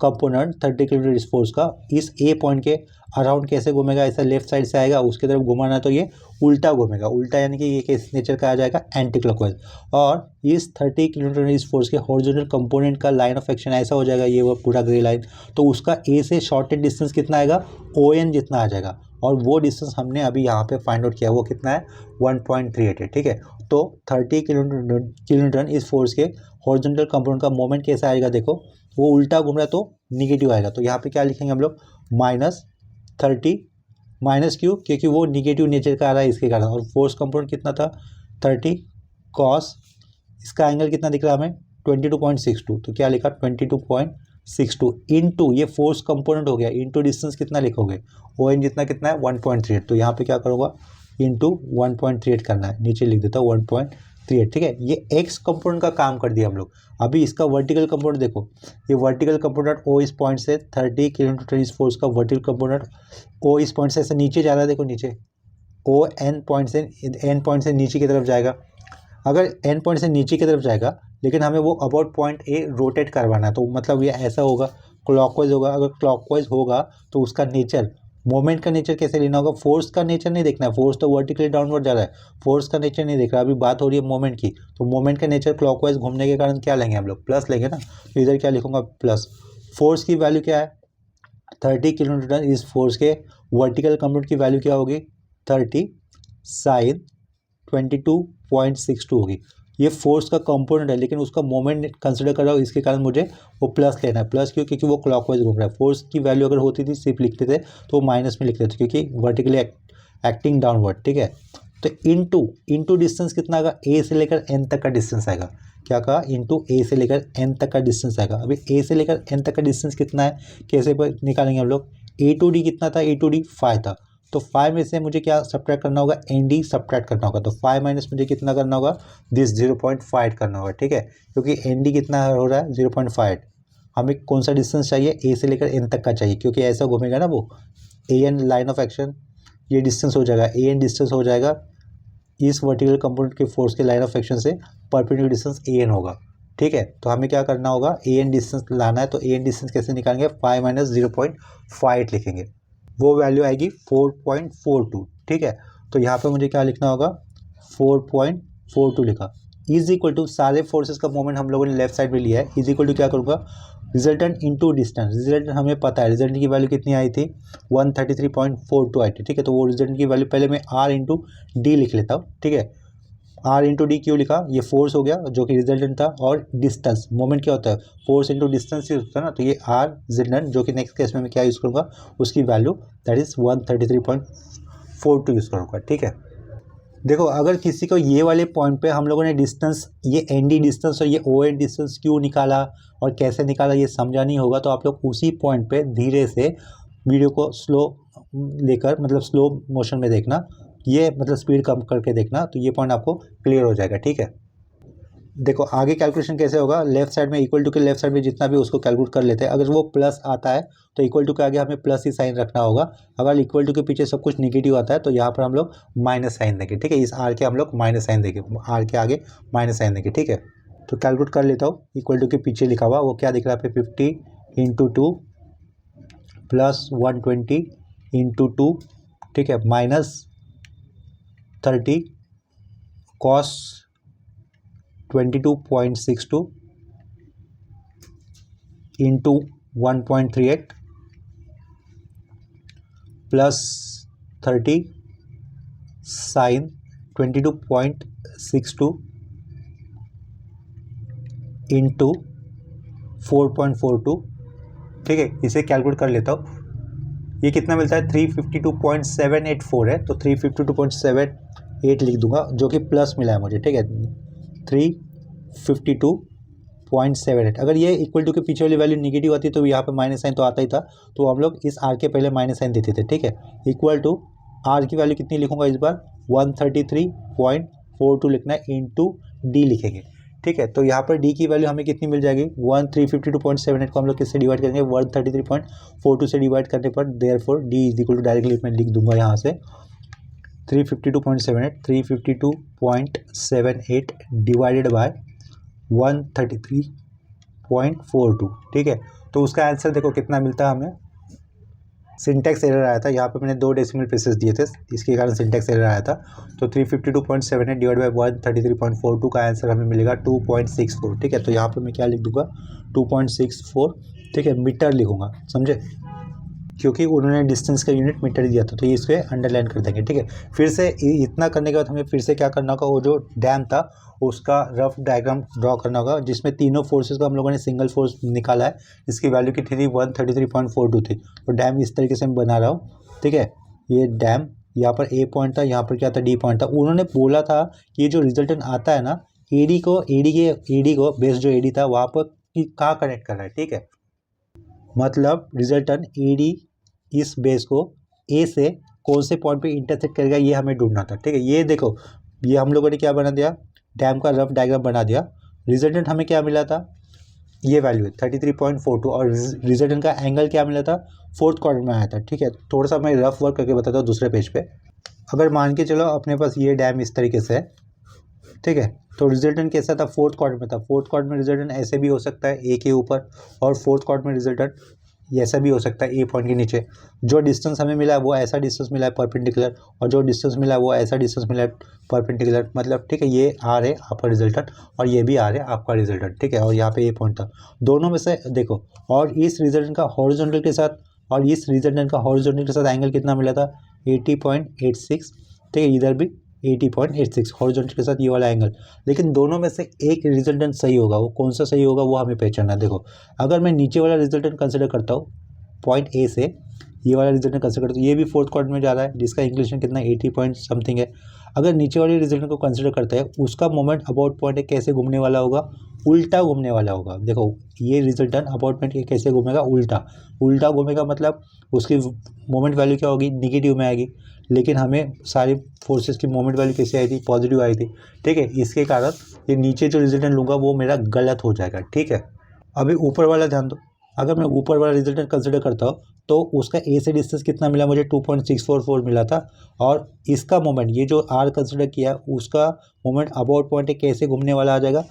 कंपोनेंट 30 किलोमीटर इस फोर्स का इस A पॉइंट के अराउंड कैसे घूमेगा, ऐसा लेफ्ट साइड से आएगा, उसकी तरफ घुमाना तो ये उल्टा घूमेगा, उल्टा यानी कि ये किस नेचर का आ जाएगा, एंटी क्लॉकवाइज, और इस 30 किलोमीटर इस फोर्स के हॉरिजॉन्टल कंपोनेंट का लाइन ऑफ एक्शन ऐसा हो जाएगा, ये वो पूरा ग्रे लाइन, तो उसका A से शॉर्टेड डिस्टेंस कितना आएगा, ON जितना आ जाएगा, और वो डिस्टेंस हमने अभी यहाँ पे फाइंड आउट किया, वो कितना है 1.38 है, ठीक है। तो 30 किलोमीटर इस फोर्स के हॉरिजॉन्टल कंपोनेंट का मोमेंट कैसा आएगा, देखो वो उल्टा घूम रहा है तो निगेटिव आएगा, तो यहाँ पे क्या लिखेंगे हम लोग -30, माइनस क्यों, क्योंकि वो निगेटिव नेचर का आ रहा है इसके कारण, और फोर्स कंपोनेंट कितना था 30 कॉस, इसका एंगल कितना दिख रहा है हमें 22.62, तो क्या लिखा 22.62 इनटू ये फोर्स कंपोनेंट हो गया, इनटू डिस्टेंस कितना लिखोगे, ON जितना कितना है 1.38, तो यहाँ पे क्या करूँगा इनटू 1.38 करना है, नीचे लिख देता हूँ 38, ठीक है। ये एक्स कंपोनेंट का काम कर दिया हम लोग। अभी इसका वर्टिकल कंपोनेंट देखो, ये वर्टिकल कंपोनेंट ओ इस पॉइंट से 30 kN इस फोर्स का वर्टिकल कंपोनेंट ओ इस पॉइंट से ऐसे नीचे जा रहा है, देखो नीचे ओ एन पॉइंट से नीचे की तरफ जाएगा। अगर एन पॉइंट से नीचे की तरफ जाएगा लेकिन हमें वो अबाउट पॉइंट ए रोटेट करवाना है, तो मतलब ये ऐसा होगा, क्लॉकवाइज होगा। अगर क्लॉकवाइज होगा तो उसका नेचर, मोमेंट का नेचर कैसे लेना होगा, फोर्स का नेचर नहीं देखना है, फोर्स तो वर्टिकली डाउनवर्ड जा रहा है, फोर्स का नेचर नहीं देख रहा। अभी बात हो रही है मोमेंट की, तो मोमेंट का नेचर क्लॉकवाइज घूमने के कारण क्या लेंगे हम लोग, प्लस लेंगे ना। तो इधर क्या लिखूंगा, प्लस। फोर्स की वैल्यू क्या है, 30 kN। इस फोर्स के वर्टिकल कंपोनेंट की वैल्यू क्या होगी, 30 साइन 22.62 होगी। ये फोर्स का कंपोनेंट है लेकिन उसका मोमेंट कंसिडर कर रहा हूँ, इसके कारण मुझे वो प्लस लेना है। प्लस क्यों, क्योंकि वो क्लॉकवाइज घूम रहा है। फोर्स की वैल्यू अगर होती थी सिर्फ लिखते थे तो माइनस में लिखते थे क्योंकि वर्टिकली एक्टिंग डाउनवर्ड, ठीक है। तो इंटू डिस्टेंस कितना आएगा, ए से लेकर एन तक का डिस्टेंस आएगा। क्या कहा, इंटू ए से लेकर एन तक का डिस्टेंस आएगा। अभी ए से लेकर एन तक का डिस्टेंस कितना है, कैसे निकालेंगे हम लोग, ए टू डी कितना था, ए टू डी 5 था, तो 5 में से मुझे क्या सब्ट्रैक्ट करना होगा, एन डी सब्ट्रैक्ट करना होगा। तो 5 माइनस मुझे कितना करना होगा, दिस 0.5 करना होगा, ठीक है। क्योंकि एन डी कितना हो रहा है, 0.5। हमें कौन सा डिस्टेंस चाहिए, ए से लेकर एन तक का चाहिए, क्योंकि ऐसा घूमेगा ना वो A N line of action, ये डिस्टेंस हो जाएगा, ए एन डिस्टेंस हो जाएगा इस वर्टिकल कंपोनेंट के फोर्स के लाइन ऑफ एक्शन से परपेंडिकुलर डिस्टेंस ए एन होगा, ठीक है। तो हमें क्या करना होगा, ए एन डिस्टेंस लाना है। तो ए एन डिस्टेंस कैसे निकालेंगे, 5 माइनस 0.5 लिखेंगे, वो वैल्यू आएगी 4.42, ठीक है। तो यहाँ पे मुझे क्या लिखना होगा, 4.42 लिखा, इज इक्वल टू, सारे फोर्सेस का मोमेंट हम लोगों ने लेफ्ट साइड में लिया है, इज इक्वल टू क्या करूँगा, रिजल्टेंट इनटू डिस्टेंस। रिजल्टेंट हमें पता है, रिजल्टेंट की वैल्यू कितनी आई थी, 133.42 आई थी, ठीक है। तो वो रिजल्टेंट की वैल्यू पहले मैं आर इंटू डी लिख लेता हूँ, ठीक है। आर इंटू डी क्यों लिखा, ये फोर्स हो गया जो कि रिजल्टेंट था, और डिस्टेंस, मोमेंट क्या होता है, फोर्स इंटू डिस्टेंस ही होता है ना। तो ये आर रिजल्टेंट, जो कि नेक्स्ट केस में मैं क्या यूज़ करूँगा, उसकी वैल्यू दैट इज़ 133.42 यूज़ करूँगा, ठीक है। देखो, अगर किसी को ये वाले पॉइंट पे हम लोगों ने डिस्टेंस, ये एन डी डिस्टेंस और ये ओ एन डिस्टेंस क्यों निकाला और कैसे निकाला ये समझा नहीं होगा, तो आप लोग उसी पॉइंट पे धीरे से वीडियो को स्लो लेकर, मतलब स्लो मोशन में देखना, ये मतलब स्पीड कम करके देखना, तो ये पॉइंट आपको क्लियर हो जाएगा, ठीक है। देखो आगे कैलकुलेशन कैसे होगा, लेफ्ट साइड में इक्वल टू के लेफ्ट साइड में जितना भी उसको कैलकुलेट कर लेते हैं। अगर वो प्लस आता है तो इक्वल टू के आगे हमें प्लस ही साइन रखना होगा। अगर इक्वल टू के पीछे सब कुछ निगेटिव आता है तो यहाँ पर हम लोग माइनस साइन देंगे, ठीक है। इस आर के हम लोग माइनस साइन देंगे, आर के आगे माइनस साइन देंगे, ठीक है। तो कैलकुलेट कर लेता हूँ, इक्वल टू के पीछे लिखा हुआ वो क्या दिख रहा है, 50 इंटू 2 प्लस 120 इंटू 2, ठीक है, minus 30 cos 22.62 into 1.38 plus 30 sine 22.62 into 4.42, ठीक है। इसे कैलकुलेट कर लेता हूँ, ये कितना मिलता है, 352.784 है, तो 352.78 लिख दूंगा, जो कि प्लस मिला है मुझे, ठीक है। 352.78, अगर ये इक्वल टू के पीछे वाली वैल्यू निगेटिव आती तो यहाँ पे माइनस साइन तो आता ही था, तो हम लोग इस आर के पहले माइनस साइन देते थे, ठीक है। इक्वल टू आर की वैल्यू कितनी लिखूंगा इस बार, 133.42 लिखना है, इंटू डी लिखेंगे, ठीक है। तो यहाँ पर डी की वैल्यू हमें कितनी मिल जाएगी, 352.78 को हम लोग किससे डिवाइड करेंगे, 133.42 से डिवाइड करने पर therefore D is equal to, directly मैं लिख दूंगा यहाँ से 352.78 डिवाइडेड बाय 133.42, ठीक है। तो उसका आंसर देखो कितना मिलता है हमें, सिंटेक्स एरर आया था, यहाँ पे मैंने 2 डेसिमल प्लेसेस दिए थे, इसके कारण सिंटेक्स एरर आया था। तो 352.78 डिवाइड बाई 133.42 का आंसर हमें मिलेगा 2.64, ठीक है। तो यहाँ पे मैं क्या लिख दूंगा, 2.64, ठीक है, मीटर लिखूंगा, समझे, क्योंकि उन्होंने डिस्टेंस का यूनिट मीटर दिया था, तो ये इसको अंडरलाइन कर देंगे, ठीक है। फिर से इतना करने के बाद हमें फिर से क्या करना होगा, वो जो डैम था उसका रफ डायग्राम ड्रॉ करना होगा, जिसमें तीनों फोर्सेस का हम लोगों ने सिंगल फोर्स निकाला है, इसकी वैल्यू कितनी थी, 133.42 थी। तो डैम इस तरीके से मैं बना रहा हूँ, ठीक है। ये डैम, यहाँ पर ए पॉइंट था, यहाँ पर क्या था, डी पॉइंट था। उन्होंने बोला था कि ये जो रिजल्टेंट आता है ना, एडी को बेस जो एडी था वहाँ पर कहाँ कनेक्ट कर रहा है, ठीक है। मतलब रिजल्टेंट एडी इस बेस को ए से कौन से पॉइंट पे इंटरसेक्ट करेगा, ये हमें ढूंढना था, ठीक है। ये देखो, ये हम लोगों ने क्या बना दिया, डैम का रफ डायग्राम बना दिया। रिजल्टेंट हमें क्या मिला था, ये वैल्यू है 33.42 और रिजल्टेंट का एंगल क्या मिला था, फोर्थ क्वाड्रेंट में आया था। ठीक है, थोड़ा सा मैं रफ वर्क करके बताता हूँ दूसरे पेज पे। अगर मान के चलो अपने पास ये डैम इस तरीके से है, ठीक है, तो रिजल्टेंट कैसा था, फोर्थ क्वाड्रेंट में था। फोर्थ क्वाड्रेंट में रिजल्टेंट ऐसे भी हो सकता है ए के ऊपर, और फोर्थ क्वाड्रेंट में रिजल्टेंट ऐसा भी हो सकता है ए पॉइंट के नीचे। जो डिस्टेंस हमें मिला है वो ऐसा डिस्टेंस मिला है परपेंडिकुलर, और जो डिस्टेंस मिला है वो ऐसा डिस्टेंस मिला है परपेंडिकुलर। मतलब ठीक है, ये आर है आपका रिजल्टेंट और ये भी आर है आपका रिजल्टेंट। ठीक है, और यहाँ पे ए पॉइंट था, दोनों में से देखो। और इस रिजल्टेंट का हॉरिजॉन्टल के साथ और इस रिजल्टेंट का हॉरिजॉन्टल के साथ एंगल कितना मिला था, 80.86। ठीक है, इधर भी 80.86 हॉरिजॉन्टल के साथ ये वाला एंगल। लेकिन दोनों में से एक रिजल्टेंट सही होगा, वो कौन सा सही होगा वो हमें पहचानना है। देखो, अगर मैं नीचे वाला रिजल्टेंट कंसिडर करता हूँ, पॉइंट ए से ये वाला रिजल्टेंट कंसिडर करता हूँ, ये भी फोर्थ क्वाड्रेंट में जा रहा है जिसका इंक्लिनेशन कितना 80 पॉइंट समथिंग है। अगर नीचे वाले रिजल्टेंट को कंसिडर करता है, उसका मोमेंट अबाउट पॉइंट ए कैसे घूमने वाला होगा, उल्टा घूमने वाला होगा। देखो, ये रिजल्टेंट अबाउट पॉइंट ए कैसे घूमेगा, उल्टा। उल्टा घूमेगा मतलब उसकी मोमेंट वैल्यू क्या होगी, निगेटिव में आएगी। लेकिन हमें सारी फोर्सेस की मोमेंट वैल्यू कैसे आई थी, पॉजिटिव आई थी। ठीक है, इसके कारण ये नीचे जो रिजल्टेंट लूँगा वो मेरा गलत हो जाएगा। ठीक है, अभी ऊपर वाला ध्यान दो। अगर मैं ऊपर वाला रिजल्टेंट कंसिडर करता हूँ तो उसका ए से डिस्टेंस कितना मिला मुझे, 2.644 मिला था। और इसका मोमेंट, ये जो आर कंसिडर किया, उसका मोमेंट अबाउट पॉइंट ए कैसे घूमने वाला आ जाएगा,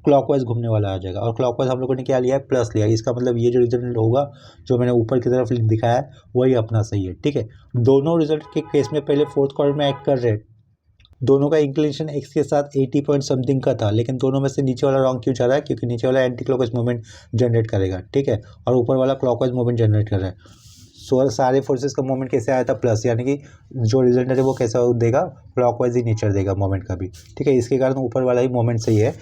क्लॉकवाइज घूमने वाला आ जाएगा। और क्लॉकवाइज हम लोगों ने क्या लिया है, प्लस लिया है। इसका मतलब ये जो रिजल्ट होगा जो मैंने ऊपर की तरफ दिखाया है वही अपना सही है। ठीक है, दोनों रिजल्ट के केस में पहले फोर्थ क्वाड्रेंट में एक्ट कर रहे हैं। दोनों का इंक्लिनेशन एक्स के साथ 80 पॉइंट समथिंग का था, लेकिन दोनों में से नीचे वाला रॉन्ग क्यों जा रहा है, क्योंकि नीचे वाला एंटी क्लॉकवाइज मूवमेंट जनरेट करेगा। ठीक है, और ऊपर वाला क्लॉकवाइज मूवमेंट जनरेट कर रहा है। सो सारे फोर्सेस का मोमेंट कैसे आया था, प्लस, यानी कि जो रिजल्ट है वो कैसा देगा, क्लॉकवाइज ही नेचर देगा मोमेंट का भी। ठीक है, इसके कारण ऊपर वाला ही मोमेंट सही है।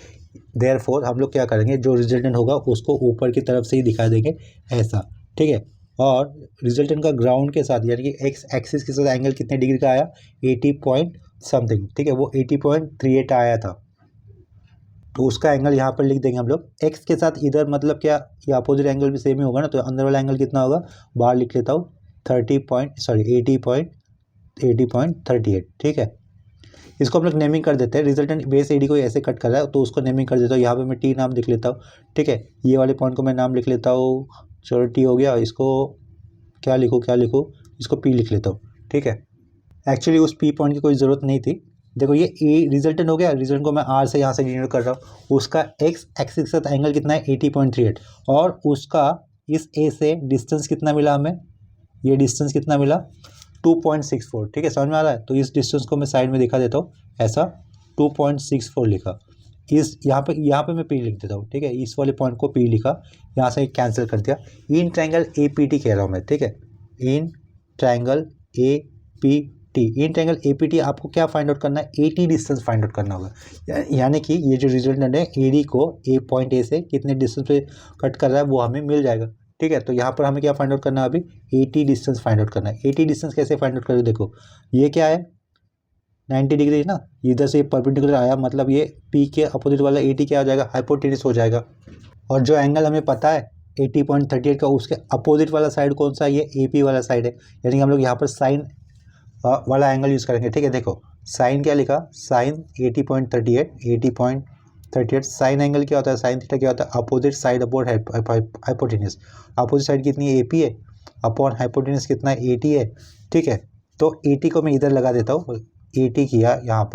देयरफॉर हम लोग क्या करेंगे, जो रिजल्टेंट होगा उसको ऊपर की तरफ से ही दिखा देंगे ऐसा। ठीक है, और रिजल्टेंट का ग्राउंड के साथ यानी कि एक्स एक्सिस के साथ एंगल कितने डिग्री का आया, 80 पॉइंट समथिंग। ठीक है, वो 80.38 आया था, तो उसका एंगल यहाँ पर लिख देंगे हम लोग। एक्स के साथ इधर मतलब क्या, ये अपोजिट एंगल भी सेम ही होगा ना, तो अंदर वाला एंगल कितना होगा, बाहर लिख लेता हूँ 80.38। ठीक है, इसको हम लोग नेमिंग कर देते हैं। रिजल्टेंट बेस एडी को ऐसे कट कर रहा है तो उसको नेमिंग कर देता हूँ। यहाँ पे मैं टी नाम लिख लेता हूँ। ठीक है, ये वाले पॉइंट को मैं नाम लिख लेता हूँ, चलो टी हो गया। इसको क्या लिखूँ, इसको पी लिख लेता हूँ। ठीक है, एक्चुअली उस पी पॉइंट की कोई ज़रूरत नहीं थी। देखो, ये ए रिजल्टेंट हो गया, रिजल्टेंट को मैं आर से यहाँ से डिनोट कर रहा हूँ। उसका एक्स एक्सिस के साथ एंगल कितना है, 80.38, और उसका इस ए से डिस्टेंस कितना मिला हमें, ये डिस्टेंस कितना मिला, 2.64। ठीक है, समझ में आ रहा है। तो इस डिस्टेंस को मैं साइड में दिखा देता हूँ, ऐसा 2.64 लिखा। इस यहाँ पे मैं पी लिख देता हूँ। ठीक है, इस वाले पॉइंट को पी लिखा, यहाँ से कैंसिल कर दिया। In triangle A P T कह रहा हूँ मैं। ठीक है, in triangle A P T, in triangle A P T आपको क्या फाइंड आउट करना है, A T distance find out करना होगा। यानी कि ये जो रिजल्टेंट है ए डी को ए पॉइंट ए से कितने डिस्टेंस पे कट कर रहा है वो हमें मिल जाएगा। ठीक है, तो यहाँ पर हमें क्या फाइंड आउट करना है, अभी 80 डिस्टेंस फाइंड आउट करना है। 80 डिस्टेंस कैसे फाइंड आउट करोगे, देखो ये क्या है, 90 डिग्री ना, इधर से परपेंडिकुलर आया, मतलब ये पी के अपोजिट वाला 80 क्या हो जाएगा, हाइपोटेन्यूस हो जाएगा। और जो एंगल हमें पता है 80.38 का, उसके अपोजिट वाला साइड कौन सा है, ये ए पी वाला साइड है। यानी कि हम लोग यहाँ पर साइन वाला एंगल यूज़ करेंगे। ठीक है, देखो साइन क्या लिखा, साइन 80.38 साइन एंगल क्या होता है, साइन थीटा क्या होता है, opposite side upon hypotenuse. Opposite side कितनी है, AP है, अपॉन हाइपोटेन्यूस कितना है, 80 है। ठीक है, तो 80 को मैं इधर लगा देता हूँ, 80 किया यहाँ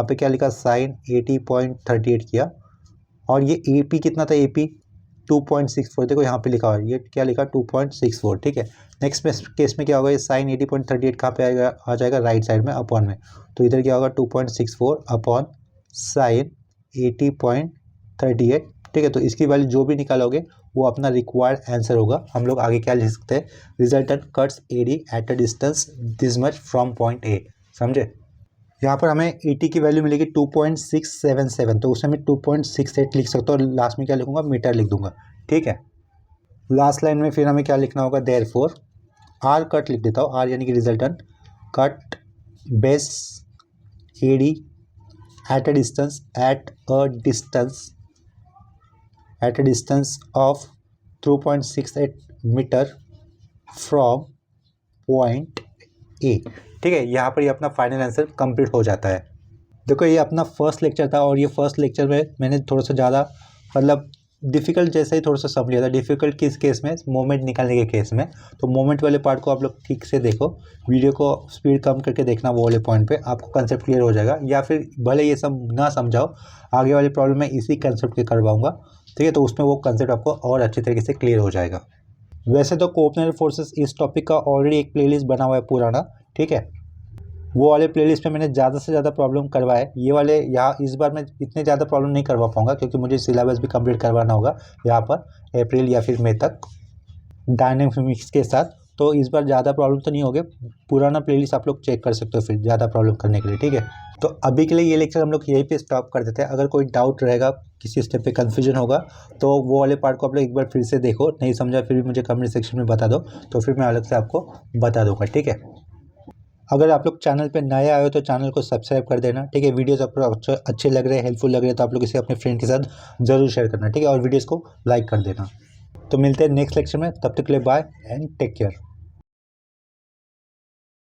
पे क्या लिखा, साइन 80.38 किया। और ये AP कितना था, AP 2.64, देखो यहाँ पे लिखा हुआ है, ये क्या लिखा, 2.64। ठीक है, नेक्स्ट केस में क्या होगा, ये साइन 80.38 कहाँ पे आएगा, आ जाएगा राइट साइड में अपॉन में। तो इधर क्या होगा, 2.64 अपॉन साइन 80.38। ठीक है, तो इसकी वैल्यू जो भी निकालोगे वो अपना रिक्वायर्ड आंसर होगा। हम लोग आगे क्या लिख सकते हैं, resultant cuts AD at a distance this much from point A। समझे, यहाँ पर हमें 80 की वैल्यू मिलेगी 2.677, तो उसमें मैं 2.68 लिख सकता हूँ, और लास्ट में क्या लिखूंगा, मीटर लिख दूंगा। ठीक है, लास्ट लाइन में फिर हमें क्या लिखना होगा, देयरफॉर आर कट लिख देता हूँ, आर यानी कि resultant cut base AD at a distance of 2.68 metre from point A। ठीक है, यहाँ पर ये अपना फाइनल आंसर कंप्लीट हो जाता है। देखो ये अपना फर्स्ट लेक्चर था और ये फर्स्ट लेक्चर में मैंने थोड़ा सा ज़्यादा मतलब डिफ़िकल्ट जैसे ही थोड़ा सा समझ लिया था। डिफ़िकल्ट किस केस में, मोमेंट निकालने के केस में। तो मोमेंट वाले पार्ट को आप लोग ठीक से देखो, वीडियो को स्पीड कम करके देखना, वो वाले पॉइंट पे आपको कंसेप्ट क्लियर हो जाएगा। या फिर भले ये सब ना समझाओ, आगे वाली प्रॉब्लम मैं इसी कंसेप्ट के करवाऊँगा, ठीक है। तो उसमें वो कंसेप्ट आपको और अच्छे तरीके से क्लियर हो जाएगा। वैसे तो कोऑर्डिनेट फोर्सेस इस टॉपिक का ऑलरेडी एक प्लेलिस्ट बना हुआ है पुराना, ठीक है। वो वाले प्लेलिस्ट में मैंने ज़्यादा से ज़्यादा प्रॉब्लम करवाए। ये वाले यहाँ इस बार मैं इतने ज़्यादा प्रॉब्लम नहीं करवा पाऊँगा क्योंकि मुझे सिलेबस भी कंप्लीट करवाना होगा यहाँ पर अप्रैल या फिर मई तक डायनेमिक्स के साथ। तो इस बार ज़्यादा प्रॉब्लम तो नहीं होगी। पुराना प्लेलिस्ट आप लोग चेक कर सकते हो फिर ज़्यादा प्रॉब्लम करने के लिए, ठीक है। तो अभी के लिए ये लेक्चर हम लोग यहीं पे स्टॉप कर देते हैं। अगर कोई डाउट रहेगा, किसी स्टेप पे कन्फ्यूजन होगा, तो वो वाले पार्ट को आप लोग एक बार फिर से देखो। नहीं समझा फिर भी मुझे कमेंट सेक्शन में बता दो, तो फिर मैं अलग से आपको बता दूँगा, ठीक है। अगर आप लोग चैनल पे नए आए हो तो चैनल को सब्सक्राइब कर देना, ठीक है। वीडियोस आपको अच्छे लग रहे हैं, हेल्पफुल लग रहे हैं, तो आप लोग इसे अपने फ्रेंड के साथ ज़रूर शेयर करना, ठीक है। और वीडियोस को लाइक कर देना। तो मिलते हैं नेक्स्ट लेक्चर में, तब तक के लिए बाय एंड टेक केयर।